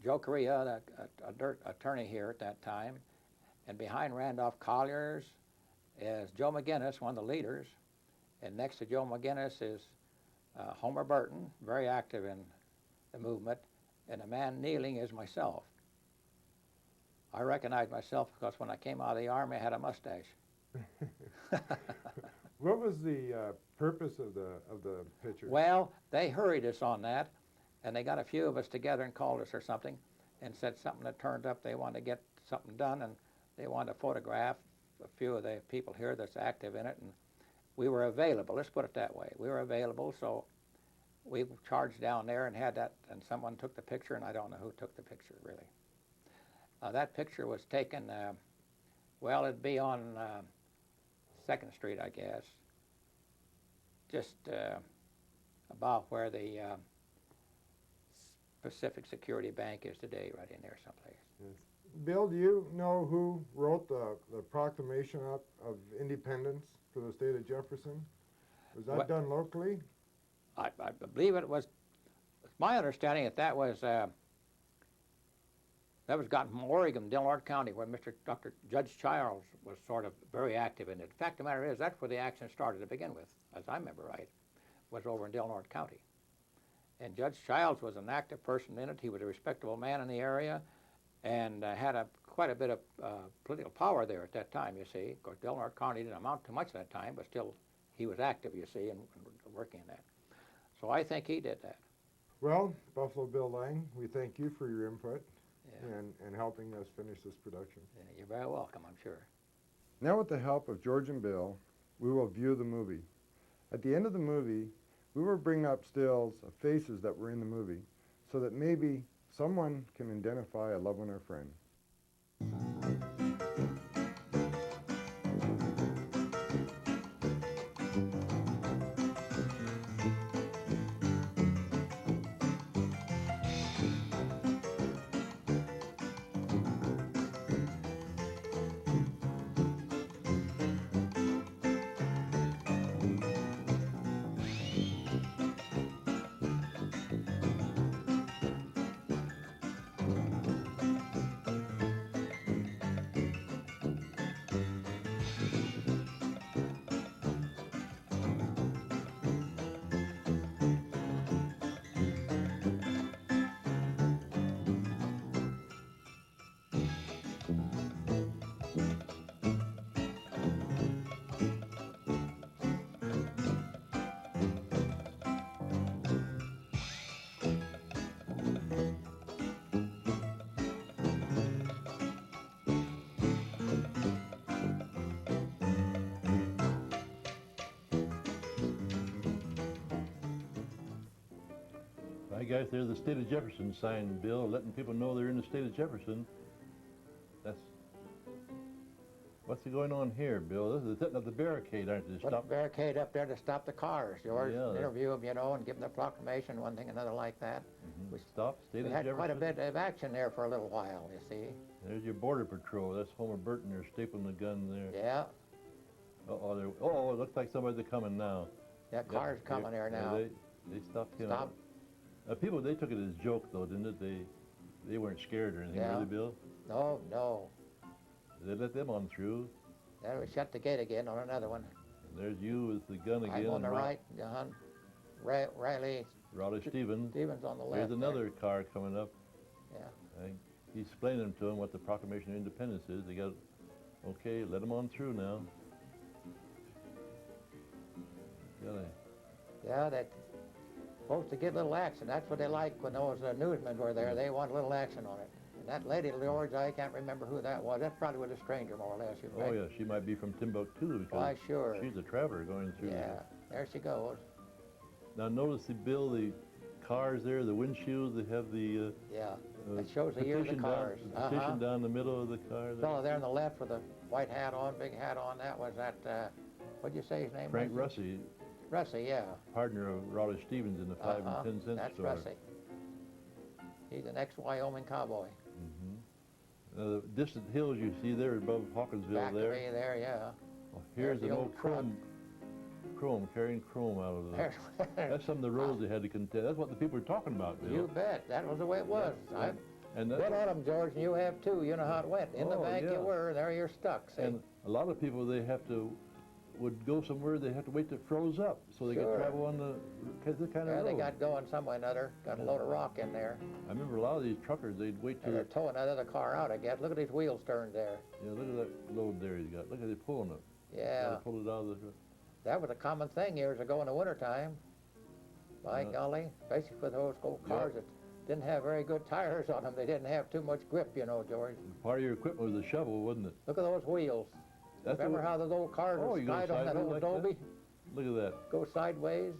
[SPEAKER 3] Joe Correa, a dirt attorney here at that time, and behind Randolph Collier's is Joe McGinnis, one of the leaders, and next to Joe McGinnis is Homer Burton, very active in the movement, and the man kneeling is myself. I recognize myself because when I came out of the Army, I had a mustache.
[SPEAKER 1] What was the purpose of the picture?
[SPEAKER 3] Well, they hurried us on that, and they got a few of us together and called us or something and said something that turned up. They wanted to get something done, and they wanted to photograph a few of the people here that's active in it, and we were available. Let's put it that way. We were available, so we charged down there and had that, and someone took the picture, and I don't know who took the picture, really. That picture was taken, well, it'd be on 2nd Street, I guess, just about where the Pacific Security Bank is today, right in there someplace.
[SPEAKER 1] Yes. Bill, do you know who wrote the Proclamation of Independence for the state of Jefferson? Was that done locally?
[SPEAKER 3] I believe it was, it's my understanding that was gotten from Oregon, Del Norte County, where Dr. Judge Childs was sort of very active in it. The fact of the matter is, that's where the action started to begin with, as I remember right, was over in Del Norte County. And Judge Childs was an active person in it. He was a respectable man in the area and had quite a bit of political power there at that time, you see. Of course, Del Norte County didn't amount to much at that time, but still he was active, you see, and working in that. So I think he did that.
[SPEAKER 1] Well, Buffalo Bill Lang, we thank you for your input.
[SPEAKER 3] Yeah.
[SPEAKER 1] And helping us finish this production.
[SPEAKER 3] Yeah, you're very welcome, I'm sure.
[SPEAKER 1] Now with the help of George and Bill, we will view the movie. At the end of the movie, we will bring up stills of faces that were in the movie so that maybe someone can identify a loved one or friend.
[SPEAKER 2] I guess there's the State of Jefferson sign, Bill, letting people know they're in the State of Jefferson. What's going on here, Bill? This is setting up the barricade, aren't they?
[SPEAKER 3] Put a barricade up there to stop the cars, George.
[SPEAKER 2] Yeah,
[SPEAKER 3] interview them, you know, and give them the proclamation, one thing, another like that.
[SPEAKER 2] Mm-hmm. Stop State of
[SPEAKER 3] We had
[SPEAKER 2] Jefferson.
[SPEAKER 3] quite a bit of action there for a little while, you see.
[SPEAKER 2] There's your border patrol. That's Homer Burton. They're stapling the gun there.
[SPEAKER 3] Yeah.
[SPEAKER 2] Oh, it looks like somebody's coming now.
[SPEAKER 3] Yeah, cars coming there now.
[SPEAKER 2] They stopped him.
[SPEAKER 3] Stop.
[SPEAKER 2] People, they took it as a joke, though, didn't it? They weren't scared or anything,
[SPEAKER 3] Yeah.
[SPEAKER 2] really, Bill?
[SPEAKER 3] No.
[SPEAKER 2] They let them on through.
[SPEAKER 3] Then we shut the gate again on another one.
[SPEAKER 2] There's you with the gun again.
[SPEAKER 3] I'm on the right, Riley
[SPEAKER 2] Raleigh Stevens.
[SPEAKER 3] Stevens on the left.
[SPEAKER 2] There's another car coming up.
[SPEAKER 3] Yeah.
[SPEAKER 2] He's explaining to them what the Proclamation of Independence is. They got, okay, let them on through now.
[SPEAKER 3] Yeah, they're supposed to get little action. That's what they like when those newsmen were there. They want a little action on it. And that lady, George, I can't remember who that was. That probably was a stranger, more or less.
[SPEAKER 2] Oh, yeah, she might be from Timbuktu.
[SPEAKER 3] Why, sure.
[SPEAKER 2] She's a traveler going through.
[SPEAKER 3] Yeah, there she goes.
[SPEAKER 2] Now, notice the bill, cars there, the windshields, they have the
[SPEAKER 3] Yeah, it shows the year of the
[SPEAKER 2] petition
[SPEAKER 3] cars.
[SPEAKER 2] down, petition down the middle of the car there.
[SPEAKER 3] Fellow there on the left with a white hat on, big hat on, that was that, what'd you say his name
[SPEAKER 2] Frank
[SPEAKER 3] was?
[SPEAKER 2] Russi,
[SPEAKER 3] Russi, yeah.
[SPEAKER 2] partner of Raleigh Stevens in the 5 and 10 cent
[SPEAKER 3] That's
[SPEAKER 2] store.
[SPEAKER 3] Russi. He's an ex-Wyoming cowboy.
[SPEAKER 2] The distant hills you see there above Hawkinsville
[SPEAKER 3] Back
[SPEAKER 2] there.
[SPEAKER 3] of me there, yeah.
[SPEAKER 2] Well, here's
[SPEAKER 3] There's
[SPEAKER 2] an
[SPEAKER 3] the
[SPEAKER 2] old
[SPEAKER 3] old truck.
[SPEAKER 2] chrome, carrying chrome out of the...
[SPEAKER 3] There's,
[SPEAKER 2] That's some of the roads they had to contend. That's what the people were talking about, Bill.
[SPEAKER 3] you bet. That was the way it was. I've
[SPEAKER 2] And
[SPEAKER 3] been
[SPEAKER 2] that's,
[SPEAKER 3] on them, George, and you have too. You know how it went. In the
[SPEAKER 2] Oh,
[SPEAKER 3] bank
[SPEAKER 2] yeah.
[SPEAKER 3] you were, and there you're stuck, see?
[SPEAKER 2] and a lot of people, they have to, would go somewhere, they have to wait till it froze up so they
[SPEAKER 3] Sure.
[SPEAKER 2] could travel on the kind of
[SPEAKER 3] Yeah, they
[SPEAKER 2] road.
[SPEAKER 3] got going some way or another. Got a load of rock in there.
[SPEAKER 2] I remember a lot of these truckers, they'd wait
[SPEAKER 3] And
[SPEAKER 2] till...
[SPEAKER 3] they're towing that other car out, I guess. Look at these wheels turned there.
[SPEAKER 2] Yeah, look at that load there he's got. Look at it pulling it.
[SPEAKER 3] Yeah.
[SPEAKER 2] Gotta pull it out of the...
[SPEAKER 3] That was a common thing years ago in the wintertime. By golly, especially for those old cars that didn't have very good tires on them. They didn't have too much grip, you know, George.
[SPEAKER 2] Part of your equipment was a shovel, wasn't it?
[SPEAKER 3] Look at those wheels.
[SPEAKER 2] That's the
[SPEAKER 3] Remember
[SPEAKER 2] way-
[SPEAKER 3] how those old cars
[SPEAKER 2] Oh,
[SPEAKER 3] were
[SPEAKER 2] you go
[SPEAKER 3] skied on that
[SPEAKER 2] sideways
[SPEAKER 3] old
[SPEAKER 2] like that?
[SPEAKER 3] Adobe?
[SPEAKER 2] Look at that.
[SPEAKER 3] Go sideways.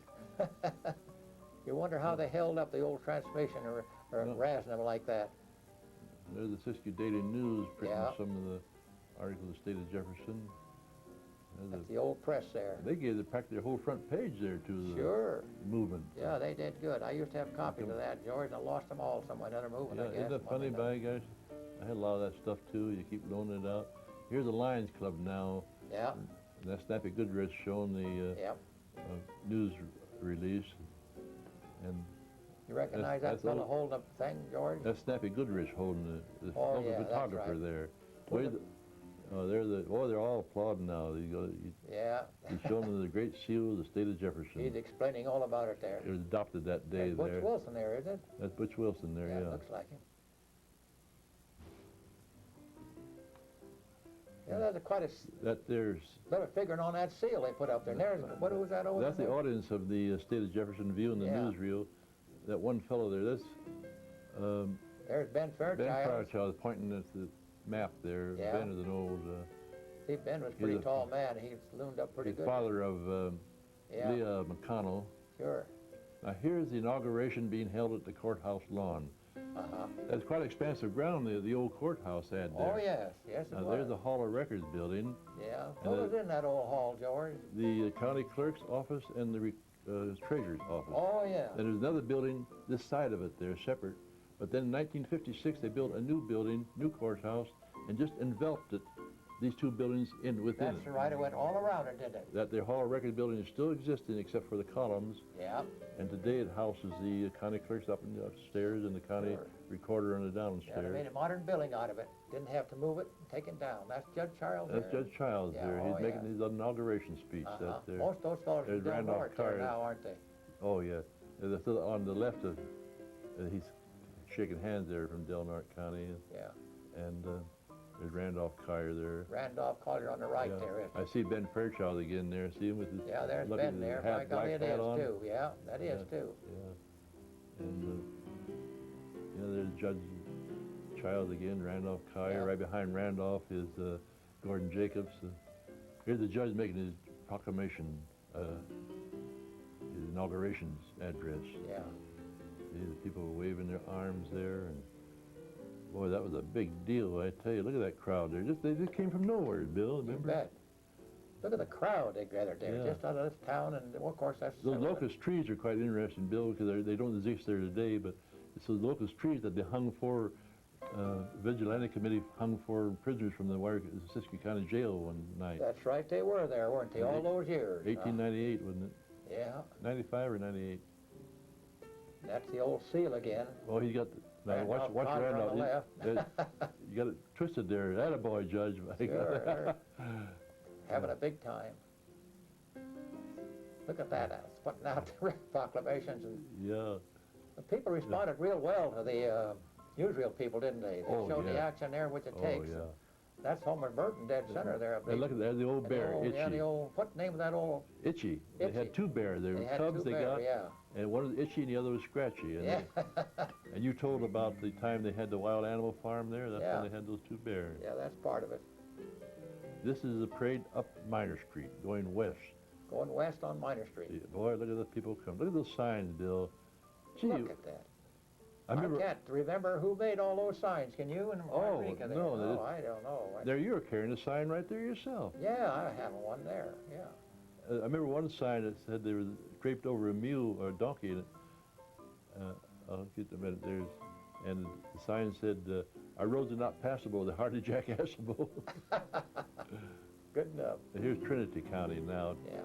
[SPEAKER 3] You wonder how they held up the old transmission or
[SPEAKER 2] No.
[SPEAKER 3] razzing them like that.
[SPEAKER 2] There's the Siskiyou Daily News printing
[SPEAKER 3] Yeah.
[SPEAKER 2] some of the articles of the State of Jefferson. There's
[SPEAKER 3] That's the old press there.
[SPEAKER 2] They gave their whole front page there to the
[SPEAKER 3] Sure.
[SPEAKER 2] movement.
[SPEAKER 3] Yeah, they did good. I used to have copies of that, George. I lost them all somewhere another movement,
[SPEAKER 2] Yeah,
[SPEAKER 3] I guess.
[SPEAKER 2] isn't that funny, by guys? I had a lot of that stuff too. You keep loaning it out. Here's the Lions Club now.
[SPEAKER 3] Yeah,
[SPEAKER 2] That's Snappy Goodrich showing the
[SPEAKER 3] yeah.
[SPEAKER 2] news release. And
[SPEAKER 3] You recognize
[SPEAKER 2] that's
[SPEAKER 3] that fellow
[SPEAKER 2] old.
[SPEAKER 3] holding up the thing, George?
[SPEAKER 2] that's Snappy Goodrich holding the
[SPEAKER 3] Oh,
[SPEAKER 2] local
[SPEAKER 3] yeah, that's
[SPEAKER 2] photographer
[SPEAKER 3] right.
[SPEAKER 2] there.
[SPEAKER 3] Look
[SPEAKER 2] Way
[SPEAKER 3] at-
[SPEAKER 2] the- they're all applauding now.
[SPEAKER 3] Yeah.
[SPEAKER 2] He's showing them the Great Seal of the State of Jefferson.
[SPEAKER 3] He's explaining all about it there.
[SPEAKER 2] It was adopted that day
[SPEAKER 3] That's Butch
[SPEAKER 2] there.
[SPEAKER 3] Wilson there, isn't it?
[SPEAKER 2] That's Butch Wilson there,
[SPEAKER 3] It
[SPEAKER 2] yeah.
[SPEAKER 3] looks like him. Yeah, there's quite a
[SPEAKER 2] There's
[SPEAKER 3] better figuring on that seal they put up there. And there's, what was that over
[SPEAKER 2] that's the
[SPEAKER 3] there?
[SPEAKER 2] audience of the State of Jefferson View in the
[SPEAKER 3] Yeah.
[SPEAKER 2] newsreel. That one fellow there, that's
[SPEAKER 3] There's Ben Fairchild.
[SPEAKER 2] Ben Fairchild pointing at the map there.
[SPEAKER 3] Yeah.
[SPEAKER 2] Ben is an old,
[SPEAKER 3] See, Ben was a
[SPEAKER 2] He's
[SPEAKER 3] pretty
[SPEAKER 2] a-
[SPEAKER 3] tall man. He loomed up pretty
[SPEAKER 2] he's
[SPEAKER 3] good.
[SPEAKER 2] father of
[SPEAKER 3] Yeah,
[SPEAKER 2] Leah McConnell.
[SPEAKER 3] sure.
[SPEAKER 2] Now here's the inauguration being held at the courthouse lawn.
[SPEAKER 3] Uh-huh.
[SPEAKER 2] That's quite expansive ground the old courthouse had there.
[SPEAKER 3] Oh, yes. Yes, it
[SPEAKER 2] Now
[SPEAKER 3] was.
[SPEAKER 2] there's the Hall of Records building,
[SPEAKER 3] Yeah.
[SPEAKER 2] and
[SPEAKER 3] What was in that old hall, George?
[SPEAKER 2] the county clerk's office, and the treasurer's office.
[SPEAKER 3] Oh, yeah.
[SPEAKER 2] And there's another building this side of it there, separate. But then in 1956, they built a new building, new courthouse, and just enveloped it, these two buildings within
[SPEAKER 3] That's
[SPEAKER 2] it.
[SPEAKER 3] right. It went all around it, didn't it?
[SPEAKER 2] That the Hall of Records building is still existing except for the columns.
[SPEAKER 3] Yeah.
[SPEAKER 2] And today it houses the county clerks up and upstairs and the county
[SPEAKER 3] Sure.
[SPEAKER 2] recorder on the
[SPEAKER 3] Yeah, they
[SPEAKER 2] downstairs.
[SPEAKER 3] made a modern building out of it. Didn't have to move it and take it down. That's Judge Charles
[SPEAKER 2] That's
[SPEAKER 3] there.
[SPEAKER 2] Judge Childs
[SPEAKER 3] Yeah,
[SPEAKER 2] there.
[SPEAKER 3] oh,
[SPEAKER 2] He's making
[SPEAKER 3] yeah.
[SPEAKER 2] his inauguration speech.
[SPEAKER 3] Uh-huh.
[SPEAKER 2] That there.
[SPEAKER 3] Most of those fellows are
[SPEAKER 2] There's
[SPEAKER 3] still
[SPEAKER 2] Randolph
[SPEAKER 3] north there
[SPEAKER 2] Carter.
[SPEAKER 3] now, aren't they?
[SPEAKER 2] Oh, yeah. Still on the left of, he's shaking hands there from Del Norte County.
[SPEAKER 3] Yeah.
[SPEAKER 2] And there's Randolph Carter there.
[SPEAKER 3] Randolph Collier on the right
[SPEAKER 2] Yeah.
[SPEAKER 3] there, isn't
[SPEAKER 2] I see Ben Fairchild again there. See him with his
[SPEAKER 3] it? Yeah, there's
[SPEAKER 2] looking
[SPEAKER 3] Ben
[SPEAKER 2] at
[SPEAKER 3] there.
[SPEAKER 2] his
[SPEAKER 3] By
[SPEAKER 2] hat,
[SPEAKER 3] golly,
[SPEAKER 2] black
[SPEAKER 3] it
[SPEAKER 2] hat
[SPEAKER 3] is
[SPEAKER 2] on.
[SPEAKER 3] too. Yeah, that is
[SPEAKER 2] Yeah.
[SPEAKER 3] too.
[SPEAKER 2] Yeah. And there's Judge Childs again, Randolph Carter.
[SPEAKER 3] Yeah.
[SPEAKER 2] Right behind Randolph is Gordon Jacobs. Here's the judge making his proclamation, his inauguration address.
[SPEAKER 3] Yeah.
[SPEAKER 2] See the people waving their arms there, and boy, that was a big deal. I tell you, look at that crowd there. They just came from nowhere, Bill.
[SPEAKER 3] You
[SPEAKER 2] Remember?
[SPEAKER 3] bet. Look at the crowd they gathered there,
[SPEAKER 2] Yeah.
[SPEAKER 3] just out of this town, and well, of course that's
[SPEAKER 2] Those
[SPEAKER 3] some of it.
[SPEAKER 2] locust trees are quite interesting, Bill, because they don't exist there today. But it's those locust trees that they hung for. Vigilante committee hung for prisoners from the Siskiyou County Jail one night.
[SPEAKER 3] That's right, they were there, weren't they? All those years.
[SPEAKER 2] 1898, wasn't it?
[SPEAKER 3] Yeah,
[SPEAKER 2] 95 or 98?
[SPEAKER 3] that's the old seal again.
[SPEAKER 2] Oh, he got. Now watch
[SPEAKER 3] Randolph Carter on
[SPEAKER 2] Randolph.
[SPEAKER 3] the left.
[SPEAKER 2] You got it twisted there. Attaboy, Judge.
[SPEAKER 3] Sure, they're having a big time. Look at that, putting out the proclamations, and
[SPEAKER 2] Yeah.
[SPEAKER 3] the people responded real well to the newsreel people, didn't they? They
[SPEAKER 2] Oh,
[SPEAKER 3] showed the
[SPEAKER 2] yeah.
[SPEAKER 3] action there, which it
[SPEAKER 2] Oh,
[SPEAKER 3] takes.
[SPEAKER 2] yeah.
[SPEAKER 3] That's Homer Burton, dead center there. a
[SPEAKER 2] And look
[SPEAKER 3] big-
[SPEAKER 2] at that, the old
[SPEAKER 3] and
[SPEAKER 2] bear,
[SPEAKER 3] the old,
[SPEAKER 2] Itchy.
[SPEAKER 3] Yeah, the old, what's the name of that old?
[SPEAKER 2] Itchy. They
[SPEAKER 3] Itchy.
[SPEAKER 2] had two bears. They were
[SPEAKER 3] They had
[SPEAKER 2] cubs
[SPEAKER 3] two
[SPEAKER 2] they
[SPEAKER 3] bears,
[SPEAKER 2] got,
[SPEAKER 3] yeah.
[SPEAKER 2] and one was itchy and the other was scratchy. And,
[SPEAKER 3] Yeah.
[SPEAKER 2] and you told about the time they had the wild animal farm there. That's
[SPEAKER 3] Yeah.
[SPEAKER 2] when they had those two bears.
[SPEAKER 3] Yeah, that's part of it.
[SPEAKER 2] This is the parade up Minor Street, going west.
[SPEAKER 3] Going west on Minor Street.
[SPEAKER 2] Boy, look at the people come. Look at those signs, Bill. Gee,
[SPEAKER 3] Look at that.
[SPEAKER 2] I remember.
[SPEAKER 3] can't remember who made all those signs. Can you? And
[SPEAKER 2] Oh,
[SPEAKER 3] Enrique there?
[SPEAKER 2] no,
[SPEAKER 3] No, I don't know.
[SPEAKER 2] There you were carrying a sign right there yourself.
[SPEAKER 3] Yeah, I have one there. Yeah.
[SPEAKER 2] I remember one sign that said they were draped over a mule or a donkey. And I'll get the minute. And the sign said, "Our roads are not passable; they're hardly jackassable."
[SPEAKER 3] Good enough.
[SPEAKER 2] Here's Trinity County now.
[SPEAKER 3] Yeah.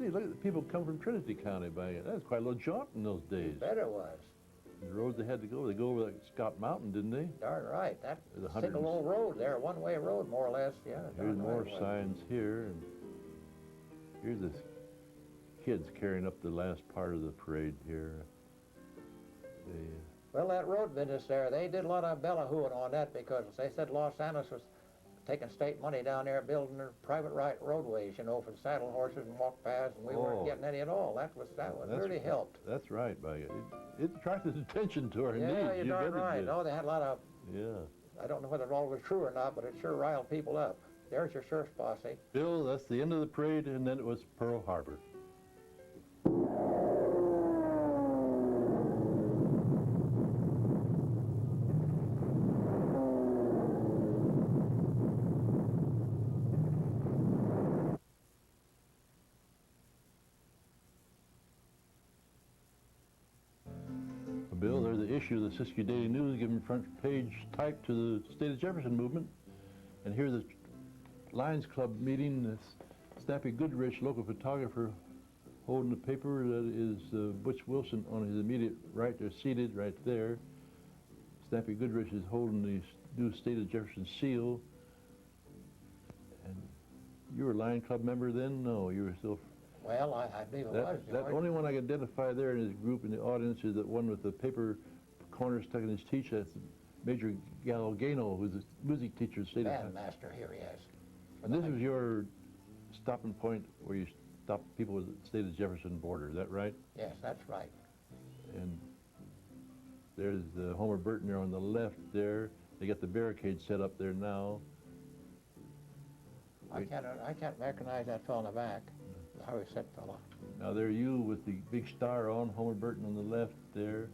[SPEAKER 2] Hey, look at the people come from Trinity County buying it. That was quite a little jaunt in those days.
[SPEAKER 3] Bet it was.
[SPEAKER 2] The roads they had to go over that Scott Mountain, didn't they?
[SPEAKER 3] Darn right. That
[SPEAKER 2] There's
[SPEAKER 3] single old road there, one-way road more or less. Yeah.
[SPEAKER 2] Here's
[SPEAKER 3] darn
[SPEAKER 2] more
[SPEAKER 3] right it was.
[SPEAKER 2] signs here, and here's this kids carrying up the last part of the parade here. They,
[SPEAKER 3] Well, that road business there, they did a lot of bellahooing on that because they said Los Angeles was taking state money down there building their private right roadways, you know, for the saddle horses and walk paths, and we weren't getting any at all. That really helped.
[SPEAKER 2] That's right, by it attracted attention to our needs.
[SPEAKER 3] Yeah, you're darn
[SPEAKER 2] bet it
[SPEAKER 3] right.
[SPEAKER 2] did.
[SPEAKER 3] No, they had a lot of,
[SPEAKER 2] Yeah.
[SPEAKER 3] I don't know whether it all was true or not, but it sure riled people up. There's your sheriff's posse.
[SPEAKER 2] Bill, that's the end of the parade, and then it was Pearl Harbor. Bill, there's the issue of the Siskiyou Daily News giving front page type to the State of Jefferson movement. And here's the Lions Club meeting. Snappy Goodrich, local photographer, holding the paper. That is Butch Wilson on his immediate right. They're seated right there. Snappy Goodrich is holding the new State of Jefferson seal. And you were a Lion Club member then? No, you were still...
[SPEAKER 3] Well, I believe it was,
[SPEAKER 2] That
[SPEAKER 3] George.
[SPEAKER 2] only one I can identify there in his group in the audience is that one with the paper corner stuck in his teeth. That's Major Galgano, who's a music teacher at State of Jefferson.
[SPEAKER 3] Bandmaster, here he is.
[SPEAKER 2] And this is your stopping point where you stop people with the State of Jefferson border, is that right?
[SPEAKER 3] Yes, that's right.
[SPEAKER 2] And there's Homer Burton there on the left there. They got the barricade set up there now.
[SPEAKER 3] I can't recognize that fellow in the back. The heavy-set fellow.
[SPEAKER 2] Now there you with the big star on, Homer Burton on the left there.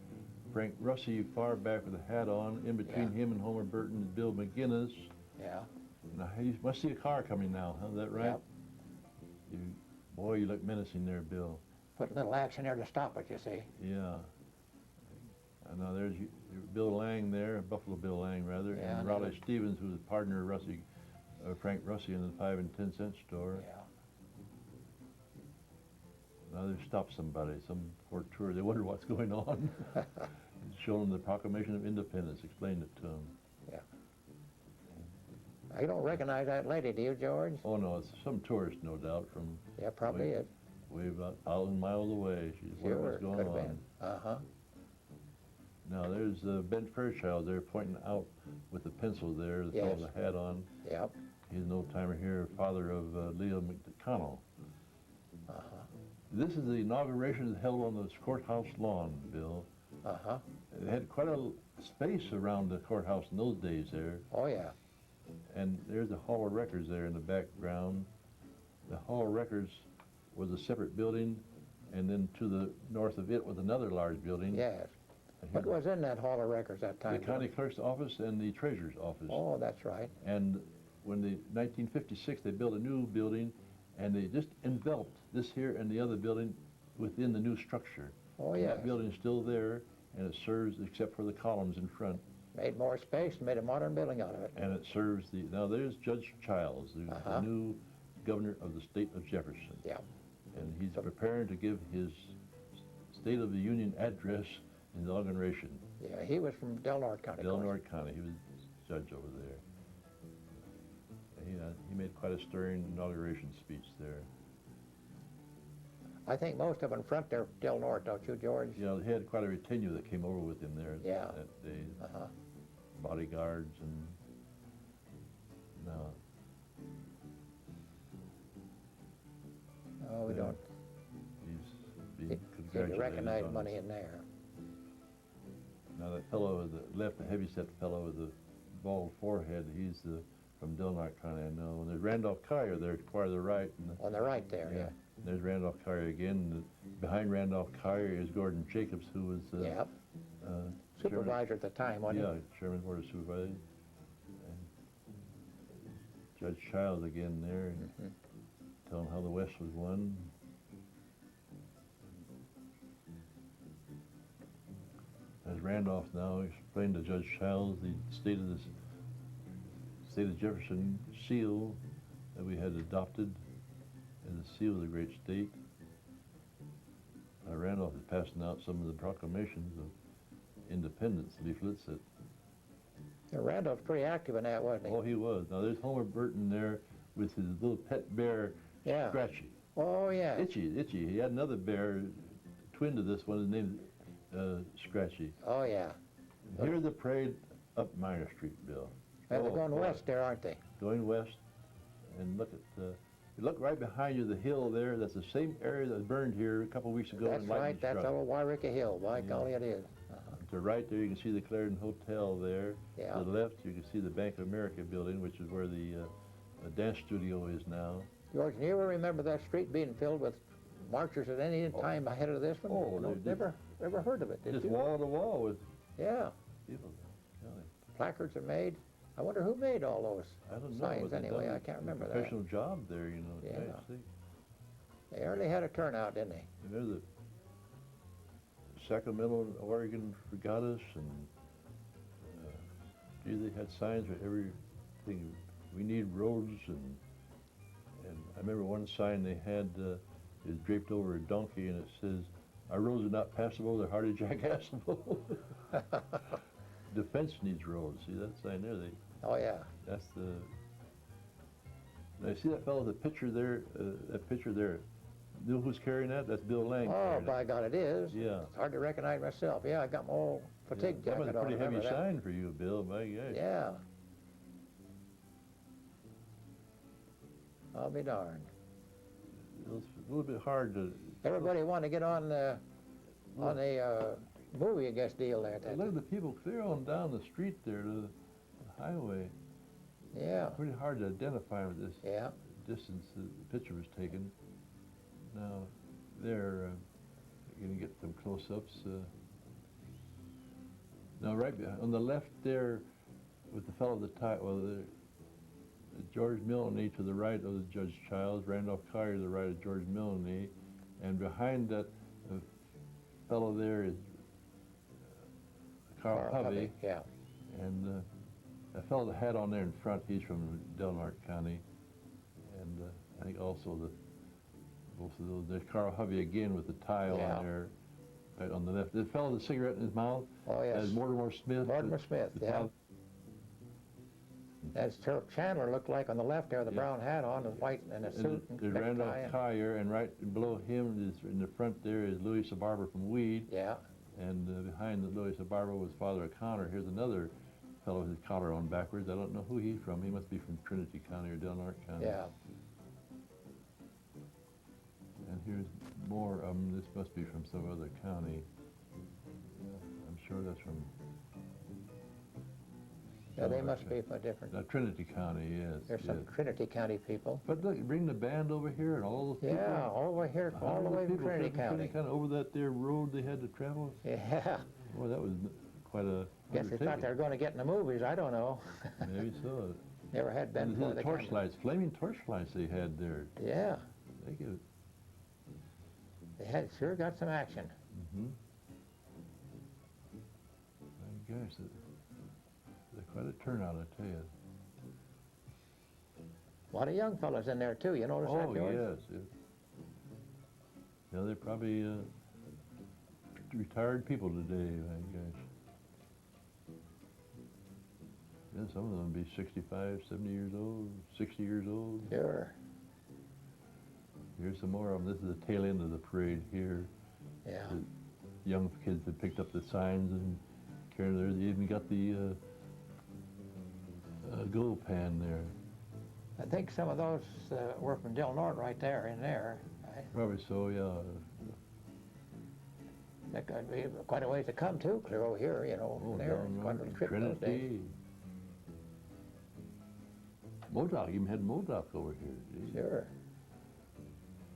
[SPEAKER 2] Frank Russey far back with a hat on. In between him and Homer Burton is Bill McGinnis.
[SPEAKER 3] Yeah.
[SPEAKER 2] Now you must see a car coming now, huh? Is that right?
[SPEAKER 3] Yep.
[SPEAKER 2] Boy, you look menacing there, Bill.
[SPEAKER 3] Put a little action there to stop it, you see.
[SPEAKER 2] Yeah. And now there's Bill Lang there, Buffalo Bill Lang rather,
[SPEAKER 3] Yeah,
[SPEAKER 2] and Raleigh Stevens, who's a partner of Russey, Frank Russey in the 5 and 10 cent store.
[SPEAKER 3] Yeah.
[SPEAKER 2] Now they've stopped somebody, some poor tour. They wonder what's going on. Show them the Proclamation of Independence, explained it to them.
[SPEAKER 3] Yeah. You don't recognize that lady, do you, George?
[SPEAKER 2] Oh no, it's some tourist, no doubt, from
[SPEAKER 3] Yeah, probably is.
[SPEAKER 2] way about 1,000 miles away. She's wondering what's going
[SPEAKER 3] could have
[SPEAKER 2] on.
[SPEAKER 3] been. Uh-huh.
[SPEAKER 2] Now there's Ben Fairchild there pointing out with the pencil there, the fellow with the hat on.
[SPEAKER 3] Yep.
[SPEAKER 2] He's an old-timer here, father of Leo McConnell.
[SPEAKER 3] Uh-huh.
[SPEAKER 2] This is the inauguration held on the courthouse lawn, Bill.
[SPEAKER 3] Uh-huh.
[SPEAKER 2] They had quite a space around the courthouse in those days there.
[SPEAKER 3] Oh, yeah.
[SPEAKER 2] And there's the Hall of Records there in the background. The Hall of Records was a separate building, and then to the north of it was another large building.
[SPEAKER 3] Yes. What was in that Hall of Records that time?
[SPEAKER 2] The county clerk's office and the treasurer's office.
[SPEAKER 3] Oh, that's right.
[SPEAKER 2] And when 1956, they built a new building, and they just enveloped this here and the other building within the new structure.
[SPEAKER 3] Oh,
[SPEAKER 2] And
[SPEAKER 3] yeah.
[SPEAKER 2] that building is still there, and it serves, except for the columns in front,
[SPEAKER 3] Made more space, made a modern building out of it.
[SPEAKER 2] and it serves the, now there's Judge Childs, who's
[SPEAKER 3] Uh-huh.
[SPEAKER 2] the new governor of the state of Jefferson.
[SPEAKER 3] Yeah.
[SPEAKER 2] And he's preparing to give his State of the Union address inauguration.
[SPEAKER 3] Yeah, he was from Del Norte County.
[SPEAKER 2] Del
[SPEAKER 3] of course.
[SPEAKER 2] Norte County, he was judge over there. He made quite a stirring inauguration speech there.
[SPEAKER 3] I think most of them front there Del Norte, don't you, George?
[SPEAKER 2] You know, he had quite a retinue that came over with him there
[SPEAKER 3] Yeah.
[SPEAKER 2] that day.
[SPEAKER 3] Uh-huh.
[SPEAKER 2] Bodyguards and no.
[SPEAKER 3] Oh, we
[SPEAKER 2] Yeah.
[SPEAKER 3] don't
[SPEAKER 2] He's being
[SPEAKER 3] seem to
[SPEAKER 2] congratulated
[SPEAKER 3] recognize
[SPEAKER 2] on
[SPEAKER 3] money
[SPEAKER 2] his-
[SPEAKER 3] in there.
[SPEAKER 2] Now that fellow with the left, the heavyset fellow with the bald forehead, from Del Norte County, I know. And there's Randolph Collier there, far to the right. And
[SPEAKER 3] On the right there, yeah.
[SPEAKER 2] There's Randolph Carrier again. Behind Randolph Carrier is Gordon Jacobs, who was
[SPEAKER 3] Yep. Supervisor at the time, wasn't
[SPEAKER 2] yeah, Chairman Board of Supervisors. And Judge Childs again there, and telling how the West was won. As Randolph now explained to Judge Childs the State of Jefferson seal that we had adopted as a seal of the great state. Randolph is passing out some of the proclamations of independence leaflets that.
[SPEAKER 3] he? Randolph's pretty active in that, wasn't he?
[SPEAKER 2] Oh, he was. Now there's Homer Burton there with his little pet bear,
[SPEAKER 3] Yeah.
[SPEAKER 2] Scratchy.
[SPEAKER 3] Oh, yeah.
[SPEAKER 2] Itchy. He had another bear, twin to this one, named Scratchy.
[SPEAKER 3] Oh, yeah.
[SPEAKER 2] Here's the parade up Minor Street, Bill.
[SPEAKER 3] Well, they're
[SPEAKER 2] Oh,
[SPEAKER 3] going
[SPEAKER 2] boy.
[SPEAKER 3] west there, aren't they?
[SPEAKER 2] Going west, and look at, you look right behind you, the hill there. That's the same area that burned here a couple weeks ago.
[SPEAKER 3] That's
[SPEAKER 2] in lightning
[SPEAKER 3] right. That's
[SPEAKER 2] struck.
[SPEAKER 3] old Wacker Hill. By golly, it is.
[SPEAKER 2] To the right there, you can see the Clarendon Hotel there.
[SPEAKER 3] Yeah.
[SPEAKER 2] To the left, you can see the Bank of America building, which is where the dance studio is now.
[SPEAKER 3] George, do you ever remember that street being filled with marchers at any time ahead of this one?
[SPEAKER 2] Oh,
[SPEAKER 3] no,
[SPEAKER 2] they-
[SPEAKER 3] never heard of it, did
[SPEAKER 2] Just
[SPEAKER 3] you?
[SPEAKER 2] wall to wall with
[SPEAKER 3] Yeah.
[SPEAKER 2] people. Really.
[SPEAKER 3] Placards are made. I wonder who made all those
[SPEAKER 2] I don't know.
[SPEAKER 3] signs
[SPEAKER 2] but they've
[SPEAKER 3] anyway.
[SPEAKER 2] done
[SPEAKER 3] I can't remember
[SPEAKER 2] a
[SPEAKER 3] that.
[SPEAKER 2] professional job there, you know.
[SPEAKER 3] Yeah.
[SPEAKER 2] Nice thing.
[SPEAKER 3] They early had a turnout, didn't they?
[SPEAKER 2] And there's the Sacramento, Oregon regattas, and gee, they had signs for everything. We need roads, and I remember one sign they had is draped over a donkey, and it says, "Our roads are not passable; they're hardly jackassable." Defense needs roads. See that sign there?
[SPEAKER 3] Oh, yeah.
[SPEAKER 2] That's the. Now, see that fellow, the picture there, that picture there. You know who's carrying that? That's Bill Lang.
[SPEAKER 3] Oh,
[SPEAKER 2] carrying it.
[SPEAKER 3] by God, it is.
[SPEAKER 2] Yeah.
[SPEAKER 3] It's hard to recognize myself. Yeah, I got my old fatigue
[SPEAKER 2] That was
[SPEAKER 3] jacket
[SPEAKER 2] a
[SPEAKER 3] on.
[SPEAKER 2] pretty heavy
[SPEAKER 3] remember that.
[SPEAKER 2] sign for you, Bill. My gosh.
[SPEAKER 3] Yeah. I'll be darned.
[SPEAKER 2] It was a little bit hard to.
[SPEAKER 3] Everybody wanted to get on the movie, I guess, deal there.
[SPEAKER 2] Look at the people clear on down the street there to the highway.
[SPEAKER 3] Yeah.
[SPEAKER 2] Pretty hard to identify with this
[SPEAKER 3] Yeah.
[SPEAKER 2] distance that the picture was taken. Now, they're going to get some close-ups. Now, right on the left there, with the fellow at the top, well, George Milne to the right of the Judge Childs, Randolph Carrier to the right of George Milne, and behind that fellow there is Carl Hovey.
[SPEAKER 3] Yeah.
[SPEAKER 2] And that fellow that had on there in front, he's from Delmark County. And I think also both of those. There's Carl Hovey again with the tile
[SPEAKER 3] Yeah.
[SPEAKER 2] on there, right on the left. The fellow with the cigarette in his mouth.
[SPEAKER 3] Oh, yes.
[SPEAKER 2] That's Mortimer Smith.
[SPEAKER 3] Mortimer Smith,
[SPEAKER 2] the
[SPEAKER 3] yeah.
[SPEAKER 2] tile-
[SPEAKER 3] As Turk Chandler looked like on the left there, the
[SPEAKER 2] Yeah.
[SPEAKER 3] brown hat on, and white and a
[SPEAKER 2] And
[SPEAKER 3] suit
[SPEAKER 2] there's
[SPEAKER 3] and necktie.
[SPEAKER 2] Randolph Collier, and right below him is in the front there is Louis Barber from Weed.
[SPEAKER 3] Yeah.
[SPEAKER 2] And behind the Louis Barber was Father O'Connor. Here's another fellow with his collar on backwards. I don't know who he's from. He must be from Trinity County or Delmark County.
[SPEAKER 3] Yeah.
[SPEAKER 2] And here's more of them. This must be from some other county. I'm sure that's from.
[SPEAKER 3] Yeah, they
[SPEAKER 2] Delmark
[SPEAKER 3] must be from a different.
[SPEAKER 2] Trinity County, yes.
[SPEAKER 3] There's some
[SPEAKER 2] yes.
[SPEAKER 3] Trinity County people.
[SPEAKER 2] But look, bring the band over here and all those people.
[SPEAKER 3] Yeah, all the way here, all the way from Trinity County.
[SPEAKER 2] Over that there road they had to travel.
[SPEAKER 3] Yeah.
[SPEAKER 2] Boy, that was quite a.
[SPEAKER 3] Guess they thought they were going to get in the movies. I don't know.
[SPEAKER 2] Maybe so.
[SPEAKER 3] Never had been
[SPEAKER 2] And
[SPEAKER 3] before
[SPEAKER 2] the
[SPEAKER 3] they
[SPEAKER 2] torch
[SPEAKER 3] come.
[SPEAKER 2] lights, flaming torch lights they had there.
[SPEAKER 3] Yeah,
[SPEAKER 2] They could.
[SPEAKER 3] they had sure got some action.
[SPEAKER 2] Mm-hmm. My gosh, they're quite a turnout, I tell you.
[SPEAKER 3] A lot of young fellas in there too. You notice that,
[SPEAKER 2] Oh,
[SPEAKER 3] George?
[SPEAKER 2] yes. Yeah, they're probably retired people today, my gosh. Yeah, some of them would be 65, 70 years old, 60 years old.
[SPEAKER 3] Sure.
[SPEAKER 2] Here's some more of them. This is the tail end of the parade here.
[SPEAKER 3] Yeah.
[SPEAKER 2] The young kids that picked up the signs and carried there. They even got the gold pan there.
[SPEAKER 3] I think some of those were from Del Norte right there in there.
[SPEAKER 2] Probably so, yeah.
[SPEAKER 3] That could be quite a ways to come too, clear over here, you know,
[SPEAKER 2] Oh,
[SPEAKER 3] there.
[SPEAKER 2] down
[SPEAKER 3] Quite a
[SPEAKER 2] north,
[SPEAKER 3] little trip those days.
[SPEAKER 2] Trinity. Modoc, even had Modoc over here. Gee.
[SPEAKER 3] Sure.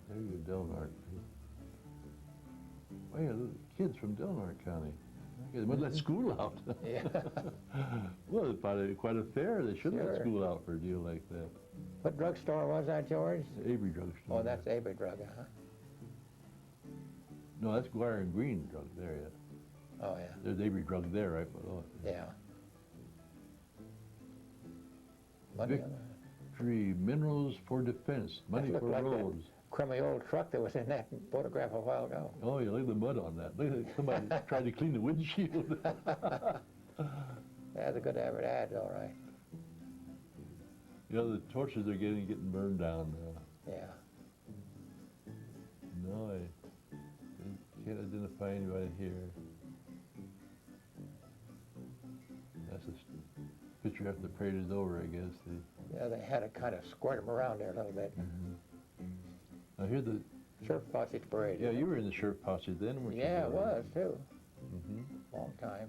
[SPEAKER 2] There you go, Delnart. Oh yeah, the kids from Delnart County. Okay, they wouldn't let school out.
[SPEAKER 3] Yeah.
[SPEAKER 2] Well, it's probably quite a fair. They should let
[SPEAKER 3] Sure.
[SPEAKER 2] school out for a deal like that.
[SPEAKER 3] What drugstore was that, George?
[SPEAKER 2] The Avery drugstore.
[SPEAKER 3] Oh, that's Avery Drug, huh?
[SPEAKER 2] No, that's Guire and Green drug there, yeah.
[SPEAKER 3] Oh, yeah.
[SPEAKER 2] There's Avery drug there, right? But, oh,
[SPEAKER 3] Yeah. Money on
[SPEAKER 2] Victory Minerals for Defense, money
[SPEAKER 3] looked
[SPEAKER 2] for
[SPEAKER 3] like that.
[SPEAKER 2] roads.
[SPEAKER 3] crummy old truck that was in that photograph a while ago.
[SPEAKER 2] Oh, yeah, look at the mud on that. Look at somebody tried to clean the windshield.
[SPEAKER 3] That's a good ad, all right.
[SPEAKER 2] You know, the torches are getting burned down now.
[SPEAKER 3] Yeah.
[SPEAKER 2] No, I can't identify anybody here. That's a picture after the parade is over, I guess.
[SPEAKER 3] Yeah, they had to kind of squirt them around there a little bit.
[SPEAKER 2] Now here the,
[SPEAKER 3] Sheriff Posse's parade.
[SPEAKER 2] yeah, you were in the sheriff posse then, weren't you?
[SPEAKER 3] Yeah, it was, too.
[SPEAKER 2] Mm-hmm.
[SPEAKER 3] Long time.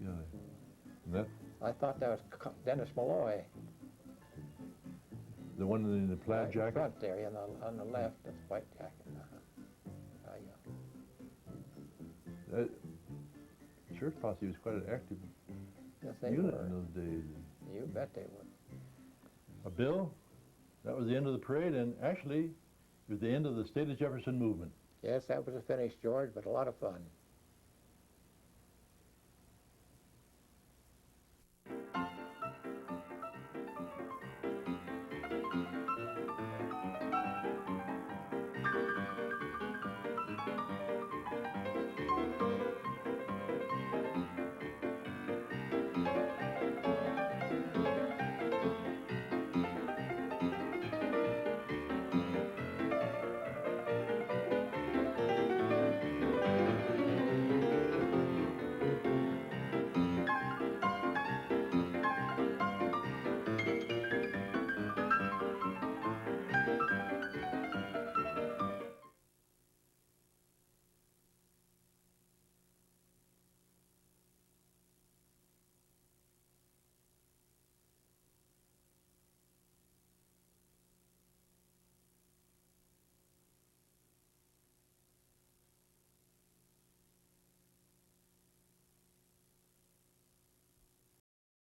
[SPEAKER 2] Yeah. And that,
[SPEAKER 3] I thought that was Dennis Malloy.
[SPEAKER 2] the one in the plaid
[SPEAKER 3] Right in
[SPEAKER 2] jacket?
[SPEAKER 3] front there, on the left, the white jacket. Yeah.
[SPEAKER 2] That sheriff posse was quite an active
[SPEAKER 3] Yes, they
[SPEAKER 2] unit
[SPEAKER 3] were.
[SPEAKER 2] in those days.
[SPEAKER 3] You bet they were.
[SPEAKER 2] Bill, that was the end of the parade, and actually, it was the end of the State of Jefferson movement.
[SPEAKER 3] Yes, that was a finish, George, but a lot of fun.